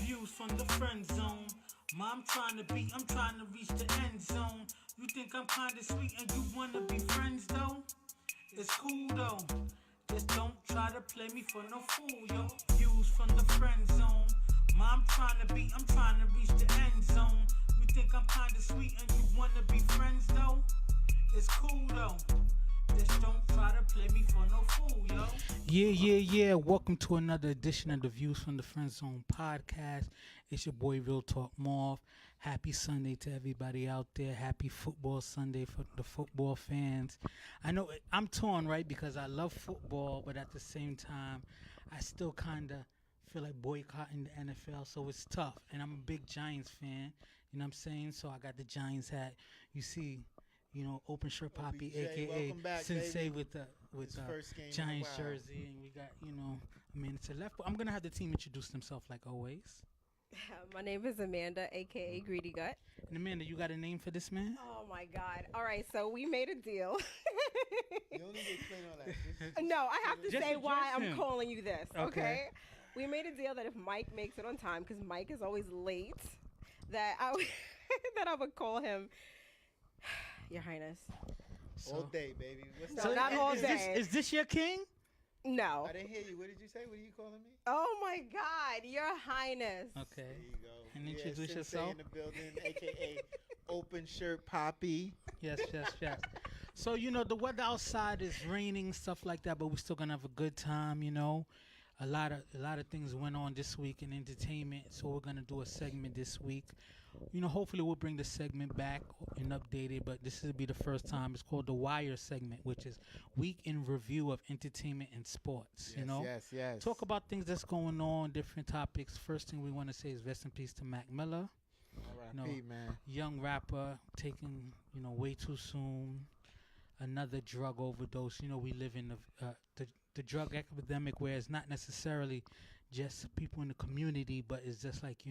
Views from the friend zone. I'm trying to reach the end zone. You think I'm kinda sweet and you wanna be friends though? It's cool though. Just don't try to play me for no fool, yo. Views from the friend zone. I'm trying to reach the end zone. You think I'm kinda sweet and you wanna be friends though? It's cool though. Just don't try to play me for no fool, yo. Yeah. Welcome to another edition of the Views from the Friend Zone podcast. It's your boy Real Talk Marv. Happy Sunday to everybody out there. Happy football Sunday for the football fans. I know I'm torn, right? Because I love football, but at the same time, I still kind of feel like boycotting the NFL, so it's tough. And I'm a big Giants fan, you know what I'm saying? So I got the Giants hat. You see, Open Shirt Poppy, a.k.a. back, Sensei baby. with Giants jersey. And we got, a minute to left. But I'm going to have the team introduce themselves like always. My name is Amanda, a.k.a. Greedy Gut. And Amanda, you got a name for this man? Oh, my God. All right, so we made a deal. You don't need to explain all that. No, I have to Just say why address I'm him. calling you this, Okay. okay? We made a deal that if Mike makes it on time, because Mike is always late, that I would call him Your Highness. All day, baby. No, not all day. Is this your king? No. I didn't hear you. What did you say? What are you calling me? Oh, my God. Your Highness. Okay. There you go. And introduce Sensei yourself. in the building, a.k.a. Open Shirt Poppy. Yes. So, the weather outside is raining, stuff like that, but we're still going to have a good time, A lot of things went on this week in entertainment, so we're going to do a segment this week. Hopefully we'll bring the segment back and update it, but this will be the first time. It's called the Wire segment, which is Week in Review of Entertainment and Sports, Yes. Talk about things that's going on, different topics. First thing we want to say is rest in peace to Mac Miller. R.I.P., man. Young rapper taken, way too soon. Another drug overdose. We live in the drug epidemic where it's not necessarily just people in the community, but it's just like,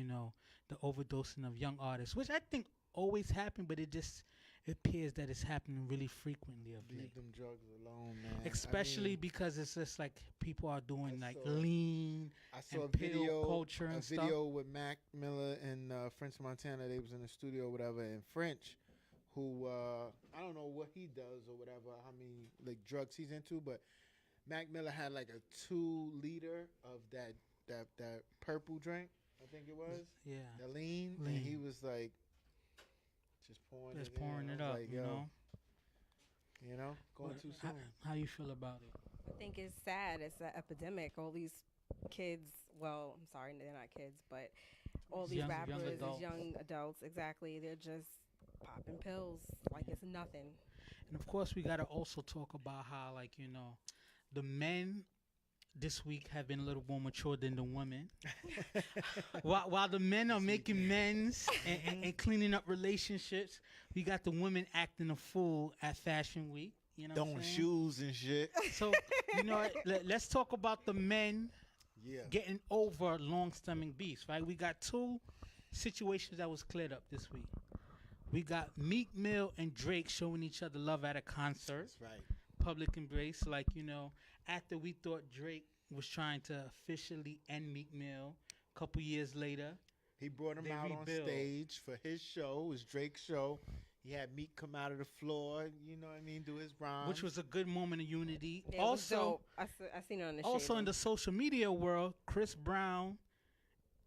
the overdosing of young artists, which I think always happen, but it just appears that it's happening really frequently of late. Leave them drugs alone, man. Especially because it's just like people are doing I like saw- lean I saw a and pill video, culture and stuff. with Mac Miller and French Montana. They was in the studio or whatever, and French, who I don't know what he does or whatever, how many like drugs he's into, but Mac Miller had like a 2-liter of that purple drink, I think it was. Yeah. The lean. And he was like just pouring it up, like, going too soon. How you feel about it? I think it's sad. It's an epidemic. All these kids, well, I'm sorry, they're not kids, but all these Young rappers, adults. these young adults, exactly, they're just popping pills like it's nothing. And of course, we got to also talk about how, like, the men this week have been a little more mature than the women. while the men are making amends and cleaning up relationships, we got the women acting a fool at Fashion Week. You know what I'm Throwing saying? shoes and shit. So, let's talk about the men Yeah. getting over long-stemming beefs, right? We got 2 situations that was cleared up this week. We got Meek Mill and Drake showing each other love at a concert. That's right. Public embrace, like, after we thought Drake was trying to officially end Meek Mill, a couple years later, He brought him They out rebuild. on stage for his show. It was Drake's show. He had Meek come out of the floor, you know what I mean, do his rhymes. which was a good moment of unity. It was Also, dope. I seen it on the in the social media world, Chris Brown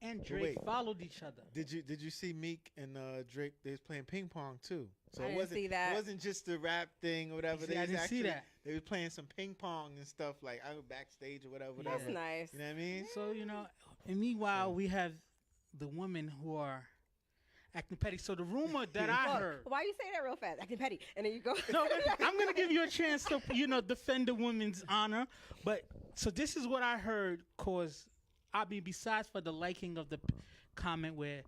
and Drake wait. followed each other. Did you see Meek and Drake? They was playing ping pong too. So I it didn't wasn't see that. It wasn't just the rap thing or whatever. See, I didn't see that. They were playing some ping pong and stuff like I was backstage or whatever. That's Yeah. nice. You know what I mean? So, and meanwhile, we have the women who are acting petty. So the rumor that I Look, heard. why you say that real fast? Acting petty. And then you go. No, I'm going to give you a chance to, defend the women's honor. But so this is what I heard, cause besides for the liking of the comment where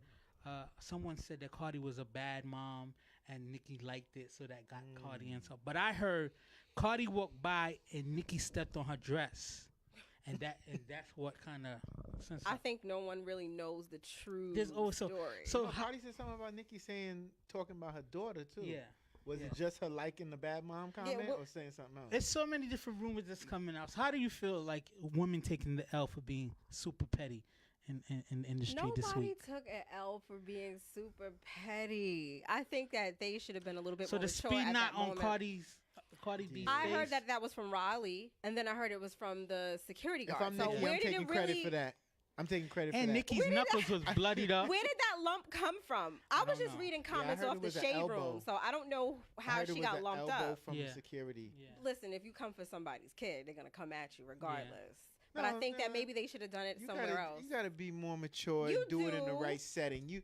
someone said that Cardi was a bad mom and Nicki liked it, so that got Cardi and stuff. But I heard Cardi walked by and Nicki stepped on her dress, and that's what kind of. I think no one really knows the true There's also story. so Cardi said something about Nicki talking about her daughter too. yeah. Was Yeah. it just her liking the bad mom comment well- or saying something else? There's so many different rumors that's coming out. So how do you feel like women taking the L for being super petty in the street this Nobody week. took an L for being super petty. I think that they should have been a little bit So more the mature speed at knot that on moment. Cardi B's I face. heard that was from Raleigh, and then I heard it was from the security If guard. I'm So Nicki, where I'm did taking it credit really? for that. I'm taking credit for And that. Nicki's knuckles was bloodied up. Where did that lump come from? I was don't just know. reading I comments heard off it the was an shade elbow. room, so I don't know I how heard it she was got an lumped elbow up. from Yeah. security. Yeah. Listen, if you come for somebody's kid, they're gonna come at you regardless. But I No, think that no. maybe they should have done it You somewhere gotta, else. You gotta be more mature You and do it in the do. right setting.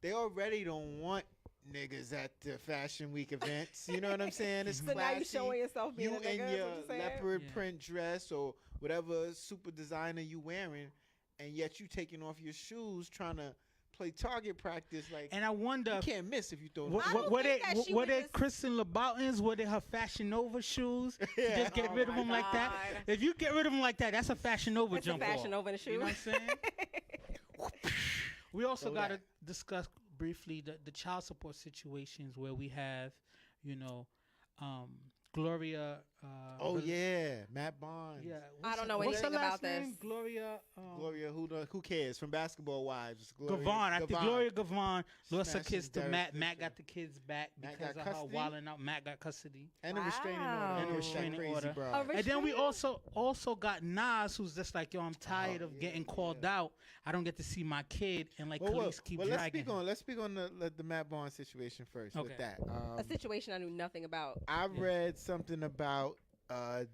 They already don't want niggas at the Fashion Week events. You know what I'm saying? It's So now you classy. showing yourself being You a nigga. in is your what you saying? leopard Yeah. print dress or whatever super designer you wearing, and yet you taking off your shoes trying to play target practice. Like, And I wonder, you can't miss if you throw I don't were they think that she were would they just- Kristen Louboutin's? Were they her Fashion Nova shoes? You Yeah. just get Oh rid of my them like that. God. If you get rid of them like that, that's a Fashion Nova It's a jump fashion off. over the shoe. You know what I'm saying? We also Throw got to that. discuss briefly the child support situations where we have, you know, Gloria. oh Val- yeah, Matt Barnes. yeah. I what's don't her- know what's her anything last about name? this. Gloria. Gloria, who cares? From Basketball Wives. Gloria Gavon. I think Gavon. Gloria Gavon lost her Smashing kids to Derek Matt. Matt Fisher. got the kids back Matt because got of her custody? wilding out. Matt got custody. And a restraining order. Wow. And a Restraining restraining order. order. A And then we restraining- also got Nas, who's just like, yo, I'm tired of getting called out. I don't get to see my kid, and like police keep let's dragging. speak on the Matt Barnes situation first. With Okay. that, a situation I knew nothing about. I read something about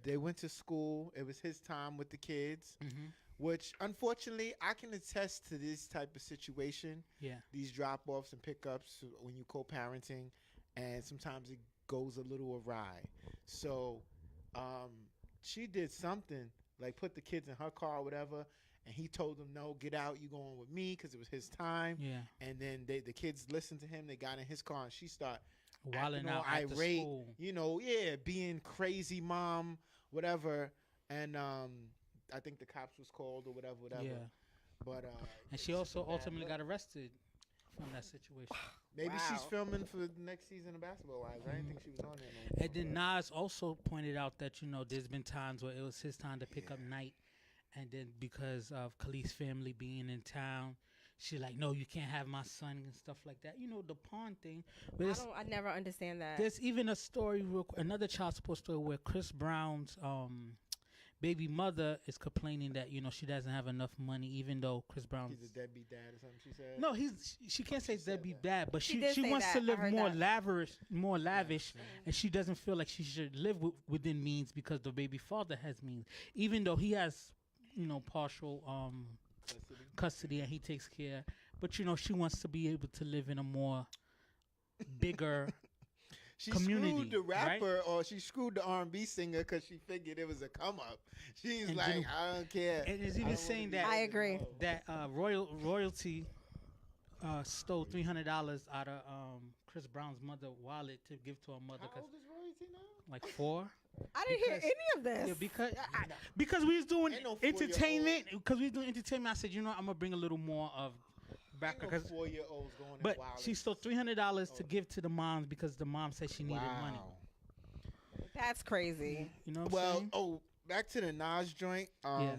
they went to school. It was his time with the kids, Mm-hmm. which unfortunately I can attest to this type of situation. Yeah. These drop offs and pickups when you co-parenting, and sometimes it goes a little awry. So she did something like put the kids in her car or whatever, and he told them, no, get out, you going with me, because it was his time. Yeah. And then the kids listened to him. They got in his car, and she started Wilding acting all out at the irate, school. you know, being crazy mom, whatever. And I think the cops was called or whatever. Yeah. But And she also ultimately got arrested from that situation. maybe she's Wow. filming for the next season of Basketball Wives. I didn't think she was on there no more. And then Nas also pointed out that, you know, there's been times where it was his time to pick up Night. And then because of Khalees' family being in town, she like, no, you can't have my son and stuff like that. You know, the pawn thing. But I never understand that. there's even a story, another child support story where Chris Brown's baby mother is complaining that, you know, she doesn't have enough money, even though Chris Brown's... He's a deadbeat dad or something, she said. No, she can't say said deadbeat that. dad, but She she did say wants that. to I live heard that. more lavish, and she doesn't feel like she should live within means because the baby father has means, even though he has, you know, partial custody and he takes care. But you know, she wants to be able to live in a more bigger. She community, screwed the right? rapper or she screwed the R&B singer because she figured it was a come up. She's And like, didn't- I don't care. And it's I even don't saying wanna be that I agree. involved." that royalty stole $300 out of Chris Brown's mother wallet to give to her mother. How old is Royalty now? Like 4. I didn't hear because- any of this. Yeah, because we was doing Ain't no 4-year-old. entertainment. Because we was doing entertainment, I said, you know, I'm gonna bring a little more of back Ain't no because. 4-year-olds going But wild. she stole $300 to give to the moms because the mom said she needed money. That's crazy. You know what I'm Well, saying? back to the Nas joint. Yeah.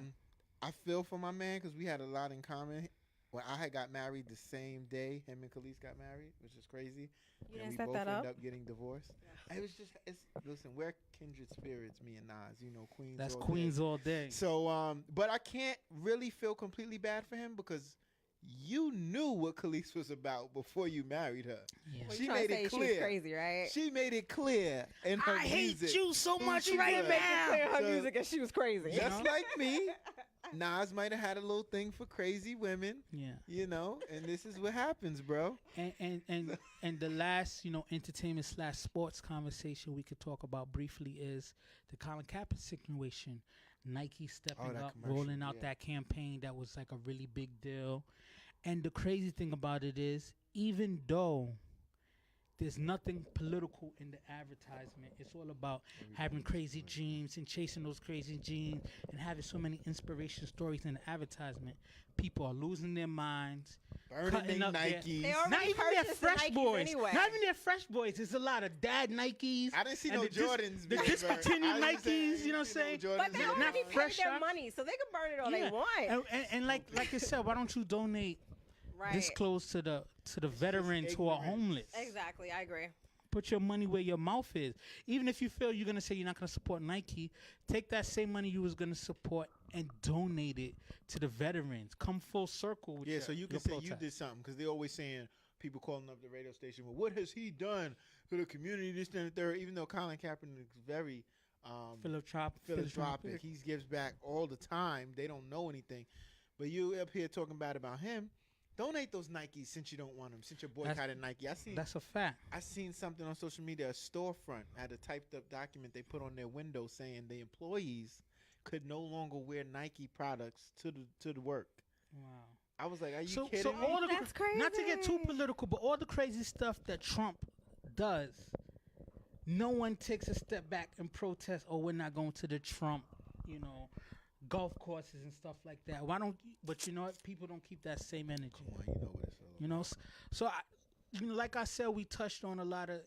I feel for my man because we had a lot in common. When I had got married the same day, him and Khalees got married, which is crazy. You and didn't we set both that ended up? up getting divorced. It was just, listen, we're kindred spirits, me and Nas. You know, Queens. That's all day. Queens all day. So, but I can't really feel completely bad for him because you knew what Khalees was about before you married her. Yeah. Well, She you trying made to say it she was clear. crazy, right? She made it clear in her I hate music. you so Who much she right was. Make it clear her So- music and she was crazy. Just know? like me, Nas might have had a little thing for crazy women, Yeah. you know, and this is what happens, bro. And the last, you know, entertainment / sports conversation we could talk about briefly is the Colin Kaepernick situation. Nike stepping that up, commercial, rolling out yeah. that campaign that was like a really big deal. And the crazy thing about it is, even though there's nothing political in the advertisement, it's all about having crazy dreams and chasing those crazy dreams and having so many inspiration stories in the advertisement. People are losing their minds. Burning Cutting their up their- Nikes. They already Not even their purchased the fresh Nikes boys. anyway. Not even their fresh boys. There's a lot of dad Nikes. I didn't see and no the Jordans. The being discontinued burned. I was Nikes. saying, You know what You know, saying? Jordans But they are Not already nice. paid fresh their shots. money, so they can burn it all Yeah. they want. And like you said, why don't you donate this Right. clothes to the veterans who are ignorance. homeless? Exactly. I agree. Put your money where your mouth is. Even if you feel you're gonna say you're not gonna support Nike, take that same money you was gonna support and donate it to the veterans. Come full circle with Yeah, your, so you your can say you protest. did something because they're always saying people calling up the radio station. Well, what has he done for the community? This, that, and the third. Even though Colin Kaepernick is very philanthropic, he gives back all the time. They don't know anything, but you up here talking bad about him. Donate those Nikes since you don't want them. Since you're boycotting Nike, That's a fact. I seen something on social media. A storefront had a typed up document they put on their window saying the employees could no longer wear Nike products to the work. Wow. I was like, are you So kidding me? all the That's not to get too crazy. political, but all the crazy stuff that Trump does, no one takes a step back and protest. Oh, we're not going to the Trump, golf courses and stuff like that. Why don't? But you know what? People don't keep that same energy. Come on, you know what it's all about. You know, so like I said, we touched on a lot of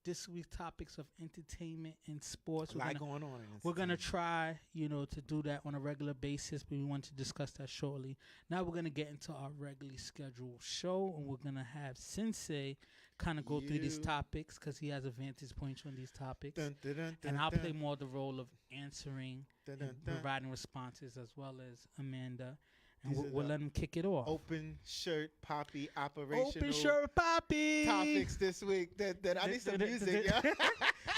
this week's topics of entertainment and sports. A lot going on. We're gonna try, to do that on a regular basis, but we want to discuss that shortly. Now we're gonna get into our regularly scheduled show, and we're gonna have Sensei kind of go through these topics because he has a vantage point on these topics, and I'll play more the role of answering and providing responses as well as Amanda. And we'll let him kick it off. Open shirt poppy operational. Open shirt poppy topics this week. That I need some music.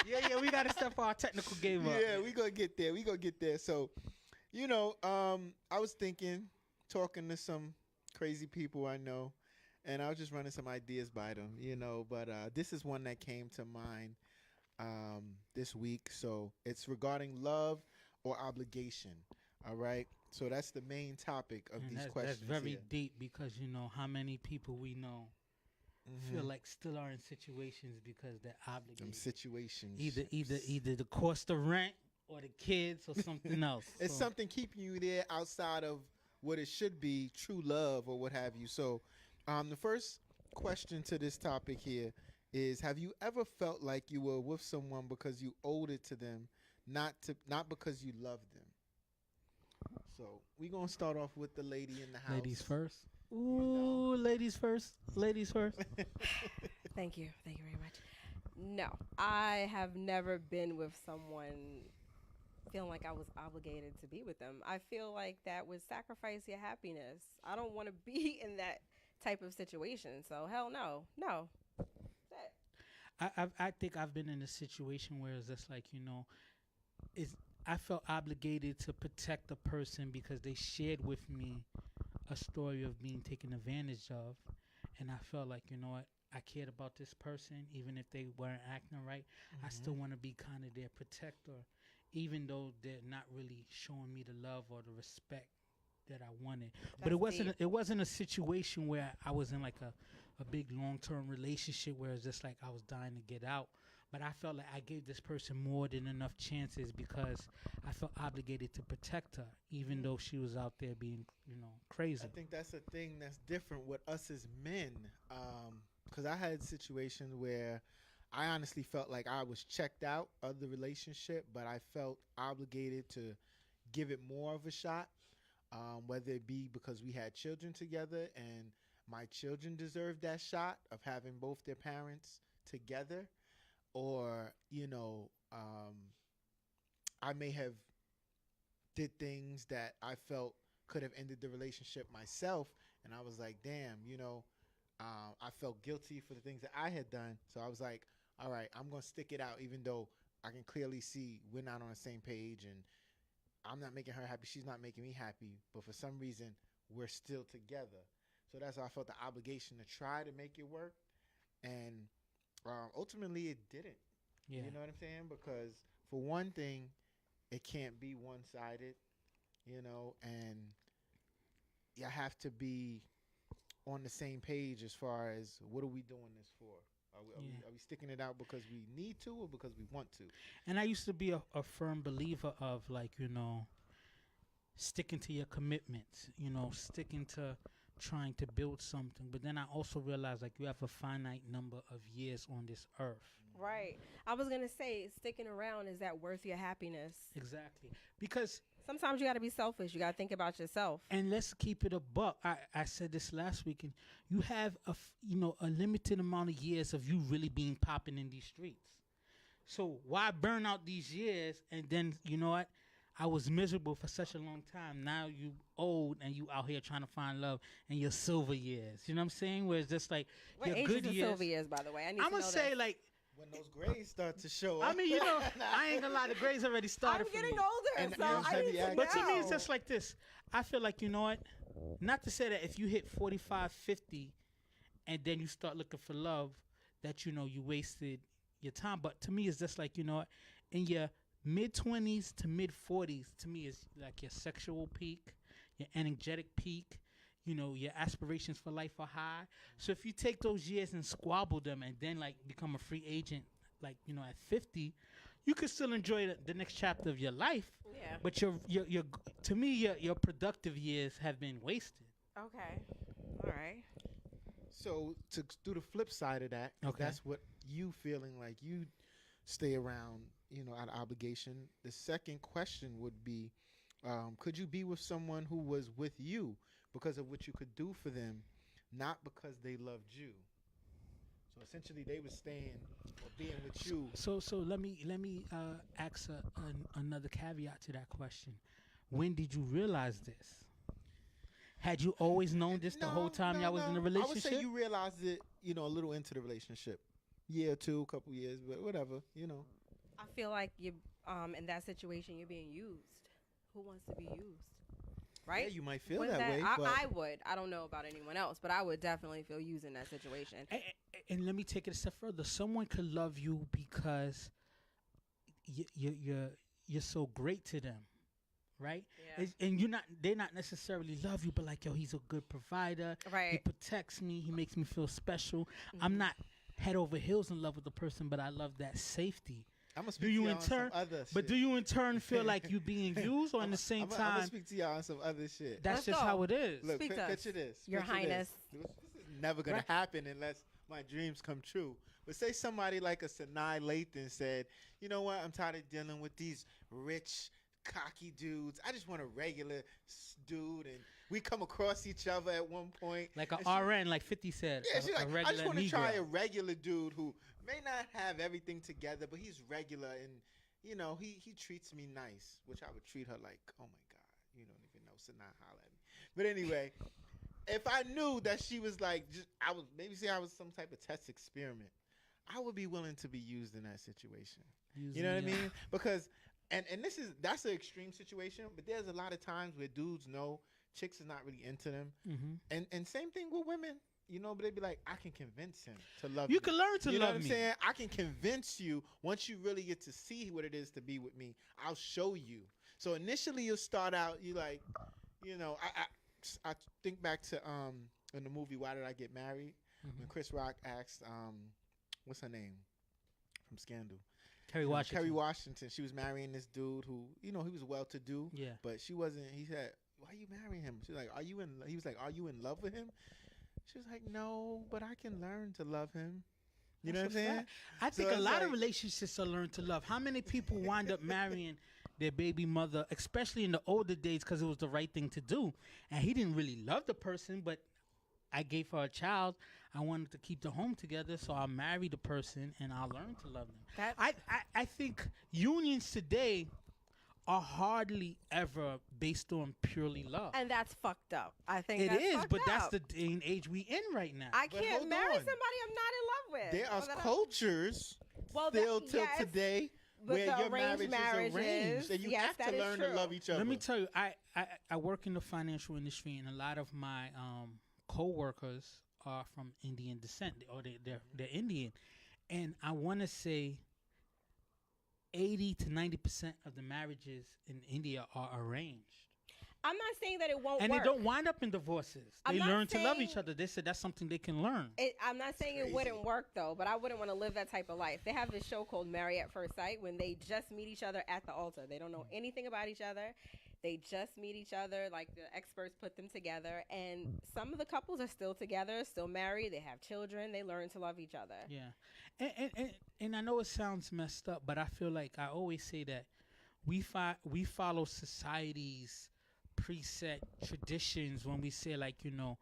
Yeah, we got to step our technical game up. Yeah, we gonna get there. So, I was talking to some crazy people I know, and I was just running some ideas by them. But this is one that came to mind this week. So it's regarding love or obligation. All right. So that's the main topic of these questions. That's very here. deep because how many people we know feel like still are in situations because they're obligated. Them situations. Either the cost of rent or the kids or something else. It's something keeping you there outside of what it should be, true love or what have you. So, the first question to this topic here is: have you ever felt like you were with someone because you owed it to them, not because you loved them? So we're gonna start off with the lady in the house. Ladies first. Ooh, ladies first. Ladies first. Thank you. Thank you very much. No, I have never been with someone feeling like I was obligated to be with them. I feel like that would sacrifice your happiness. I don't want to be in that type of situation. So hell no. No. I think I've been in a situation where it's just like, I felt obligated to protect the person because they shared with me a story of being taken advantage of. And I felt like, you know what, I cared about this person, even if they weren't acting right. I still want to be kind of their protector, even though they're not really showing me the love or the respect that I wanted. But it wasn't a situation where I was in like a big long-term relationship where it's just like I was dying to get out. But I felt like I gave this person more than enough chances because I felt obligated to protect her, even though she was out there being, crazy. I think that's a thing that's different with us as men. Because I had situations where I honestly felt like I was checked out of the relationship, but I felt obligated to give it more of a shot, whether it be because we had children together and my children deserved that shot of having both their parents together. Or, I may have did things that I felt could have ended the relationship myself. And I was like, damn, I felt guilty for the things that I had done. So I was like, all right, I'm going to stick it out, even though I can clearly see we're not on the same page and I'm not making her happy. She's not making me happy. But for some reason, we're still together. So that's why I felt the obligation to try to make it work. And ultimately, it didn't. Yeah. You know what I'm saying? Because for one thing, it can't be one-sided, and you have to be on the same page as far as what are we doing this for? Are we sticking it out because we need to or because we want to? And I used to be a firm believer of like, sticking to your commitments, sticking to trying to build something. But then I also realized like you have a finite number of years on this earth. Right. I was gonna say, sticking around, is that worth your happiness? Exactly. Because, Sometimes you gotta be selfish. You gotta think about yourself. and let's keep it a buck. I said this last week, and you have a limited amount of years of you really being popping in these streets. So why burn out these years and then you know what? I was miserable for such a long time. Now you old and you out here trying to find love in your silver years. You know what I'm saying? Where it's just like What your age good is the years. silver years, by the way? I need I'm to know gonna say this. like, When those grades start to show up. I mean, I ain't gonna lie, the grades already started I'm for getting me. older, And- so and I heavy need to act- But to me, it's know. just like this. I feel like, you know what? Not to say that if you hit 45, 50, and then you start looking for love, that, you wasted your time. But to me, it's just like, in your mid 20s to mid 40s, to me, is like your sexual peak, your energetic peak. Your aspirations for life are high. So if you take those years and squabble them and then, like, become a free agent, like, at 50, you could still enjoy the next chapter of your life. Yeah. But your to me your productive years have been wasted. Okay. All right. So to do the flip side of that, 'cause Okay. that's what you feeling like you stay around, out of obligation. The second question would be, could you be with someone who was with you because of what you could do for them, not because they loved you? So essentially, they were staying or being with you. So let me ask another caveat to that question. When did you realize this? Had you always known this the whole time y'all was in a I would relationship? say you realized it, a little into the relationship. Year or two, couple years, but whatever. I feel like you, in that situation, you're being used. Who wants to be used? Right? Yeah, you might feel Wouldn't that way, but I would. I don't know about anyone else, but I would definitely feel used in that situation. And let me take it a step further. Someone could love you because you're so great to them, right? Yeah. And they not necessarily love you, but like, yo, he's a good provider. He Right. protects me. He makes me feel special. I'm not head over heels in love with the person, but I love that safety. I'm gonna Do speak you to y'all in on some turn? other But shit. do you in turn feel like you being used, or in the same I'm time? gonna speak to y'all on some other shit. That's Let's just go. how it is. Look, Speak to us. picture this. Your picture Highness. This is never gonna Right. happen unless my dreams come true. But say somebody like a Sanai Lathan said, you know what? I'm tired of dealing with these rich, cocky dudes. I just want a regular dude, and we come across each other at one point. Like a and she- RN, like 50 said. Yeah, she's a like, I regular just want to Negro. try a regular dude who may not have everything together, but he's regular, and he treats me nice, which I would treat her like, oh my god, you don't even know, so not holla at me. But anyway, if I knew that she was like, I was some type of test experiment, I would be willing to be used in that situation. You know what I mean? Because and that's an extreme situation, but there's a lot of times where dudes know chicks is not really into them, Mm-hmm. and same thing with women. But they'd be like, I can convince him to love me. You can learn to You know love what I'm me. saying? I can convince you once you really get to see what it is to be with me. I'll show you. So initially you'll start out, you like, I think back to in the movie Why Did I Get Married? When Chris Rock asked what's her name from Scandal? Kerry Washington. Kerry Washington. She was marrying this dude who, he was well to do. Yeah. But she wasn't. He said, why are you marrying him? She's like, he was like, are you in love with him? She was like, no, but I can learn to love him. You know what I'm That's a saying? fact. I So think a it's lot of like- relationships are learned to love. How many people wind up marrying their baby mother, especially in the older days, because it was the right thing to do, and he didn't really love the person, but I gave her a child. I wanted to keep the home together, so I'll marry the person and I'll learn to love them. I think unions today are hardly ever based on purely love. And that's fucked up. I think It that's is, fucked but that's up. the day and age we in right now. I But can't hold marry on. somebody I'm not in love with. There are Well, then cultures Well, still that- till yes, today but where the your arranged marriage is marriages, arranged, and you yes, have that to is learn to true. love each other. Let me tell you, I work in the financial industry, and a lot of my co-workers are from Indian descent, or they're Indian, and I want to say 80 to 90% of the marriages in India are arranged. I'm not saying that it won't And work. they don't wind up in divorces. I'm They not learn to love saying- each other. They said that's something they can learn. I'm not saying it wouldn't work though, but I wouldn't want to live that type of life. They have this show called Married at First Sight when they just meet each other at the altar. They don't know anything about each other. They just meet each other, like the experts put them together, and some of the couples are still together, still married. They have children. They learn to love each other. Yeah, and I know it sounds messed up, but I feel like I always say that we follow society's preset traditions when we say, like, you know,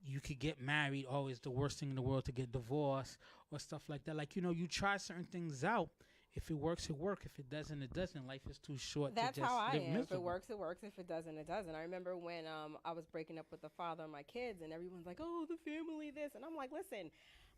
you could get married. Oh, it's the worst thing in the world to get divorced or stuff like that. Like, you know, you try certain things out. If it works, it works. If it doesn't, it doesn't. Life is too short That's to just how I live am. miserable. If it works, it works. If it doesn't, it doesn't. I remember when I was breaking up with the father of my kids, and everyone's like, "Oh, the family, this," and I'm like, "Listen,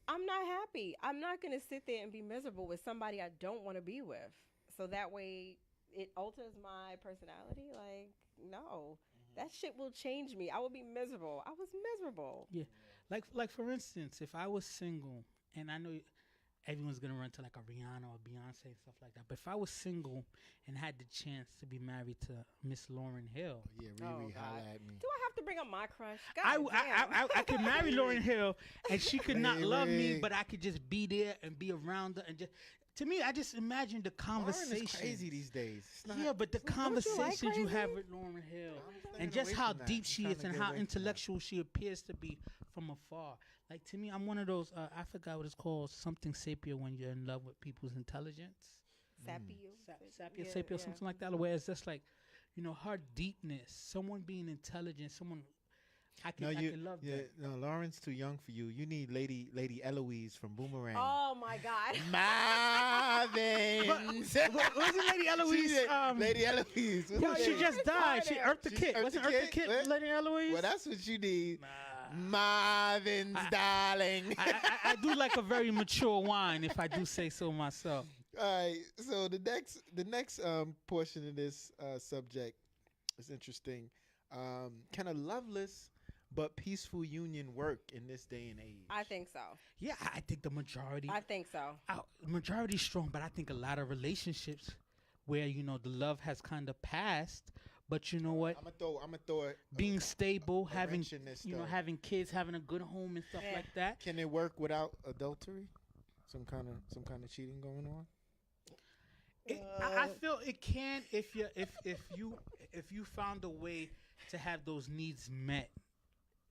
I'm not happy. I'm not gonna sit there and be miserable with somebody I don't want to be with. So that way, it alters my personality. Like, no, that shit will change me. I will be miserable. I was miserable. Yeah, like for instance, if I was single, and I know everyone's gonna run to like a Rihanna or Beyonce and stuff like that, but if I was single and had the chance to be married to Miss Lauryn Hill, Yeah, Oh, Riri, God. holla at me. Do I have to bring up my crush? God I damn. could marry Lauryn Hill, and she could not love me, Riri. but I could just be there and be around her, and just to me, I just imagine the Lauren conversation. is crazy these days. It's not, Yeah, but the you like conversations you have crazy? with Lauryn Hill, I'm and staying just away how from that. deep I'm she trying is to and get how away from that. intellectual she appears to be from afar. Like, to me, I'm one of those. I forgot what it's called. Something sapia when you're in love with people's intelligence. Sapio. Sapia, Yeah, sapia, yeah. something like that. Where it's just like, you know, her deepness. Someone being intelligent. Someone I can love yeah, that. no, Lauren's too young for you. You need Lady Eloise from Boomerang. Oh my God. Marvin's. Wasn't Lady Eloise? Lady Eloise. What's Yo, her she name? just died. She earthed the She kid. earthed Wasn't the Earth the kid? Kid What? Lady Eloise? Well, that's what you need. Nah. Marvin's darling. I do like a very mature wine, if I do say so myself. All right. So the next portion of this subject is interesting. Can a loveless but peaceful union work in this day and age? I think so. Yeah, I think the majority. I think so. Majority's strong, but I think a lot of relationships where, you know, the love has kind of passed, but you know what? I'm gonna throw it. Being stable, a having wrench in this, you know, though. having kids, having a good home and stuff Yeah. like that. Can it work without adultery? Some kind of cheating going on? I feel it can if you found a way to have those needs met.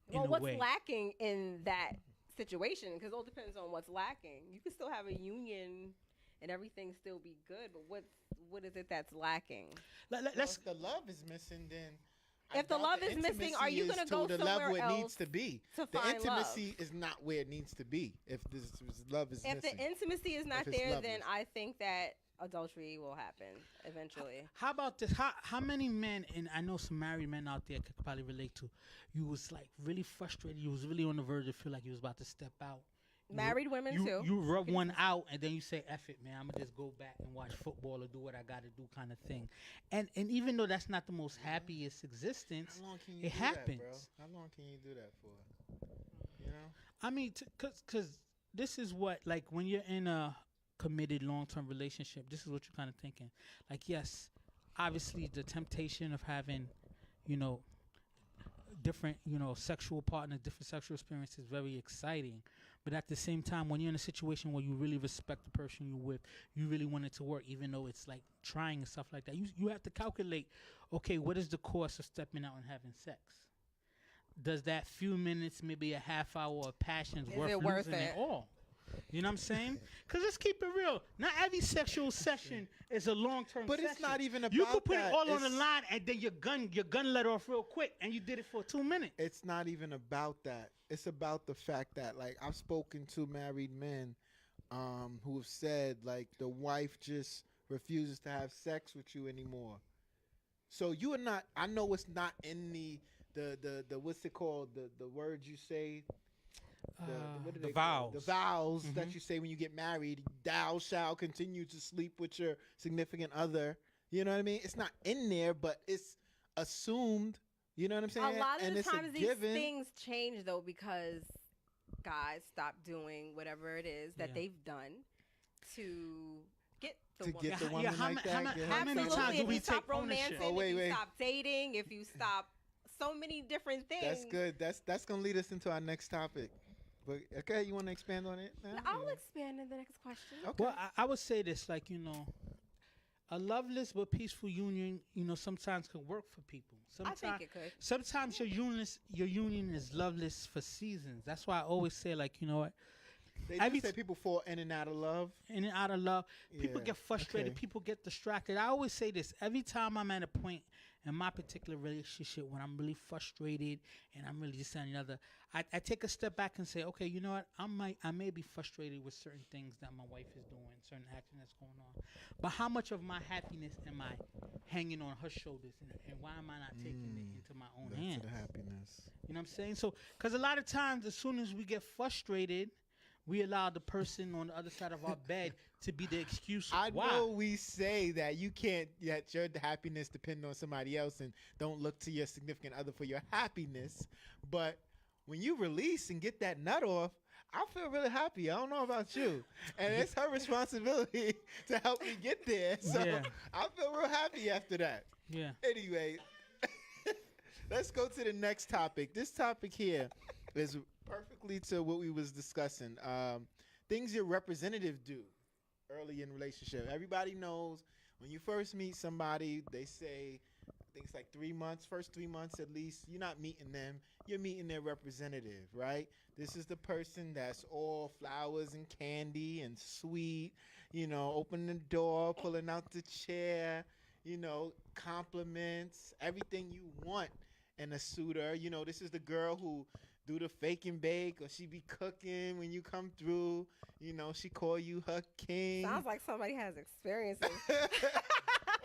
Well, in a what's way. lacking in that situation? Because it all depends on what's lacking. You can still have a union and everything still be good, but what is it that's lacking? Let's If the love is missing, then I If the doubt love is missing, are you intimacy gonna is go to the level somewhere it needs else to be? to The find intimacy is not where it needs to be. If this love is If missing. the intimacy is not If it's there, loveless. then I think that adultery will happen eventually. How about this? How many men, and I know some married men out there could probably relate to, you was like really frustrated, you was really on the verge of feel like you was about to step out. Married women too. You rub one out and then you say, F it, man, I'm gonna just go back and watch football or do what I gotta do kind of thing. And even though that's not the most happiest existence, How long can you it do happens. that, bro? How long can you do that for? You know? I mean, cause this is what, like, when you're in a committed long-term relationship, this is what you're kind of thinking. Like, yes, obviously the temptation of having, you know, different, you know, sexual partners, different sexual experiences is very exciting. But at the same time, when you're in a situation where you really respect the person you're with, you really want it to work, even though it's like trying and stuff like that. You have to calculate, okay, what is the cost of stepping out and having sex? Does that few minutes, maybe a half hour of passion Is worth it worth losing it? all? You know what I'm saying? Because let's keep it real. Not every sexual session is a long-term But session. it's not even You about could put that. it all on the It's- line and then your gun let off real quick and you did it for 2 minutes. It's not even about that. It's about the fact that, like, I've spoken to married men who have said, like, the wife just refuses to have sex with you anymore. So you are not. I know it's not in the what's it called, the words you say. What do The they call it? vows. The vows that Mhm. you say when you get married. Thou shall continue to sleep with your significant other. You know what I mean? It's not in there, but it's assumed. You know what I'm saying? A lot of and the it's times a these given. things change though because guys stop doing whatever it is that Yeah. they've done to get the To woman. get the Yeah, woman how like ma- that. how ma- yeah. how many Absolutely. times do If we you stop take ownership? romancing, Oh, wait, if you wait. stop dating, if you stop so many different things. That's good. That's gonna lead us into our next topic. But okay, you want to expand on it now? I'll expand in the next question. Okay. Well, I would say this, like, a loveless but peaceful union, sometimes can work for people. I think it could. Sometimes your union is loveless for seasons. That's why I always say, like, what? They Every do say people fall in and out of love. In and out of love, people Yeah, get frustrated. okay. People get distracted. I always say this every time I'm at a point in my particular relationship when I'm really frustrated and I'm really just saying another. I take a step back and say, okay, you know what? I may be frustrated with certain things that my wife is doing, certain action that's going on. But how much of my happiness am I hanging on her shoulders, and why am I not taking it into my own That's hands? the happiness. You know what I'm saying? So, because a lot of times, as soon as we get frustrated, we allow the person on the other side of our bed to be the excuse. I why. know we say that you can't let your happiness depend on somebody else and don't look to your significant other for your happiness. But when you release and get that nut off, I feel really happy. I don't know about you. And it's her responsibility to help me get there. So Yeah. I feel real happy after that. Yeah. Anyway, let's go to the next topic. This topic here is perfectly to what we was discussing. Things your representative do early in relationship. Everybody knows when you first meet somebody, they say, I think it's like 3 months, first 3 months at least, you're not meeting them, you're meeting their representative, right? This is the person that's all flowers and candy and sweet, opening the door, pulling out the chair, compliments, everything you want in a suitor. This is the girl who do the fake and bake, or she be cooking when you come through. She call you her king. Sounds like somebody has experiences.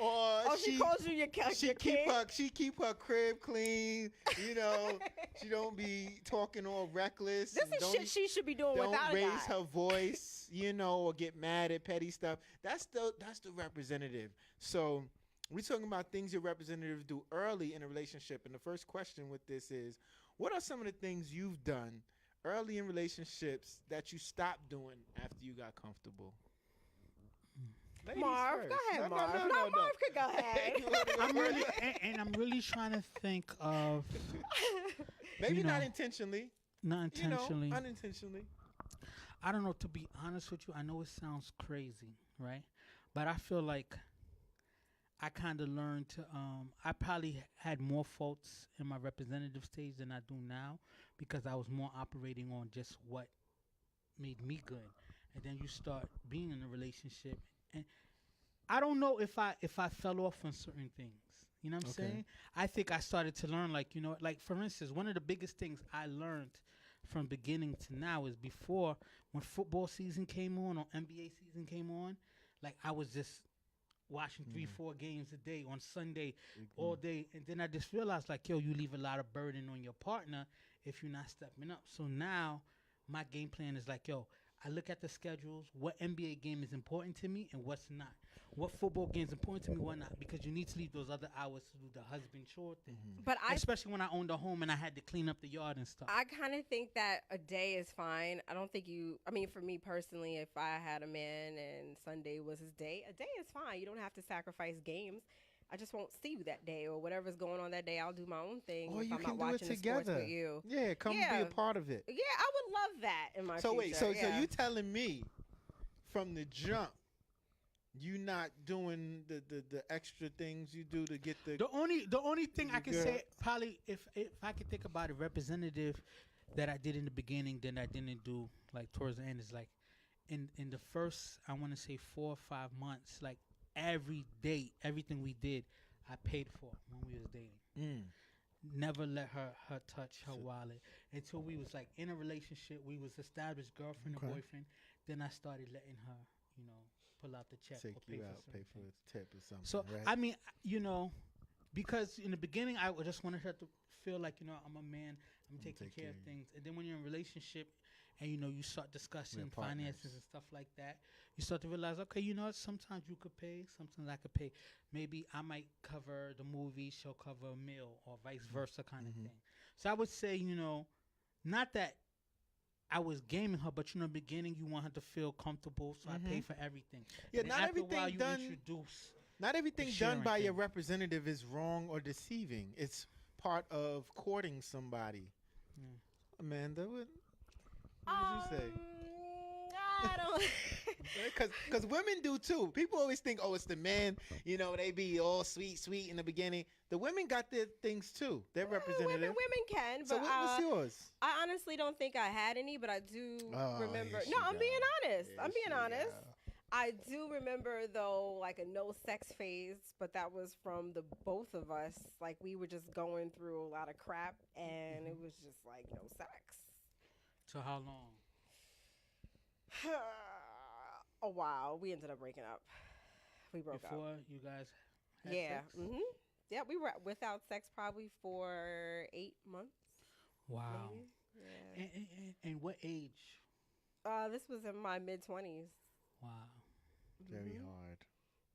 Or she calls you your king. She keep her crib clean. She don't be talking all reckless. This is shit she should be doing Don't without raise a guy. her voice, or get mad at petty stuff. That's the representative. So we're talking about things your representative do early in a relationship. And the first question with this is, what are some of the things you've done early in relationships that you stopped doing after you got comfortable? Ladies Marv, first. go ahead, No, Marv. no, No, no, no. Marv could go ahead. I'm really trying to think of Maybe You know. not intentionally. not intentionally. Unintentionally. I don't know. To be honest with you, I know it sounds crazy, right? But I feel like I kind of learned to. I probably had more faults in my representative stage than I do now because I was more operating on just what made me good, and then you start being in a relationship, and I don't know if I fell off on certain things. You know what I'm Okay. saying? I think I started to learn, like for instance, one of the biggest things I learned from beginning to now is before when football season came on or NBA season came on, like I was just watching 3-4 games a day on Sunday all day, and then I just realized like, yo, you leave a lot of burden on your partner if you're not stepping up. So now my game plan is like, yo, I look at the schedules, what NBA game is important to me and what's not. What football game is important to me, what not. Because you need to leave those other hours to do the husband chore thing. But Especially when I owned a home and I had to clean up the yard and stuff. I kind of think that a day is fine. I don't think for me personally, if I had a man and Sunday was his day, a day is fine. You don't have to sacrifice games. I just won't see you that day or whatever's going on that day. I'll do my own thing Or if you I'm can not do it watching the sports together. with you. Yeah, come be Yeah. a part of it. Yeah, I would love that in my So future. wait, so yeah. you telling me from the jump, you not doing the extra things you do to get the The only thing I can girl. say, probably if I could think about a representative that I did in the beginning, then I didn't do like towards the end is like in the first, I want to say 4 or 5 months, like every date, everything we did, I paid for when we was dating. Never let her touch her wallet until we was like in a relationship. We was established girlfriend and boyfriend. Then I started letting her, pull out the check take or pay you for out, certain pay for things. a tip or something. So right? I mean, because in the beginning I just wanted her to feel like I'm a man, I'm taking take care care of of you. things, and then when you're in a relationship and you start discussing partners. finances and stuff like that, you start to realize, okay, sometimes you could pay, sometimes I could pay. Maybe I might cover the movie, she'll cover a meal, or vice versa kind of thing. So I would say, not that I was gaming her, but in the beginning you want her to feel comfortable, so I pay for everything. Yeah, And then not after a while, everything you done. introduce. Not everything the done sharing by your thing. representative is wrong or deceiving. It's part of courting somebody. Amanda, what would you say? I don't. Because women do too. People always think, oh, it's the men. You know, they be all sweet in the beginning. The women got their things too. Their representative. Women can, but So what's yours? I honestly don't think I had any, but I do Oh, remember. here she No, I'm go. being honest. Here I'm being she honest. go. I do remember though, like a no sex phase, but that was from the both of us. Like we were just going through a lot of crap, and it was just like no sex. So how long? A while. We ended up breaking up. We broke Before up. you guys had Yeah. sex? Yeah, we were without sex probably for 8 months. Wow. Maybe. Yeah. And what age? This was in my mid-20s. Wow. Very hard.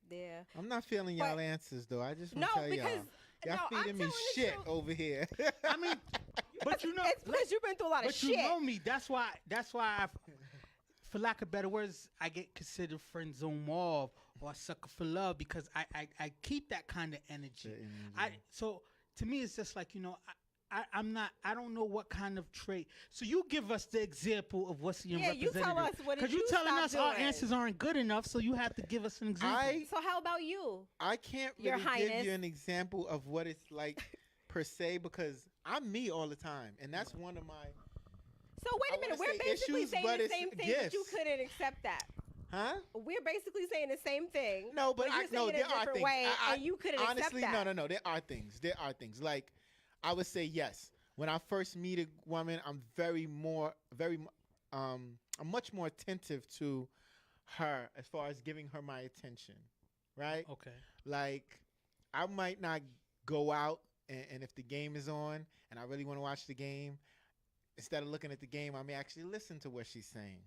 Yeah. I'm not feeling But- y'all answers though. I just want No, to tell because y'all no, I'm feeding me telling the shit truth. over here. I mean, but you know, It's because you've been through a lot of but shit. you know me. That's why. For lack of better words, I get considered friend zone mauve or sucker for love because I keep that kind of energy. So to me, it's just like I'm not. I don't know what kind of trait. So you give us the example of what's your Yeah, you representative. tell us what did you you telling stop us our doing? answers aren't good enough, so you have to give us an example. So how about you? I can't Your really give Highness. you an example of what it's like per se because I'm me all the time, and that's one of my. So wait I a minute. wanna We're say basically issues, saying but the it's same thing, but you gifts. couldn't accept that. Huh? We're basically saying the same thing. No, but you're I saying no. it There a are different things. way, I, and you couldn't honestly, accept that. no. There are things. There are things. Like I would say yes. When I first meet a woman, I'm I'm much more attentive to her as far as giving her my attention, right? Okay. Like I might not go out and if the game is on and I really want to watch the game, instead of looking at the game, I may actually listen to what she's saying.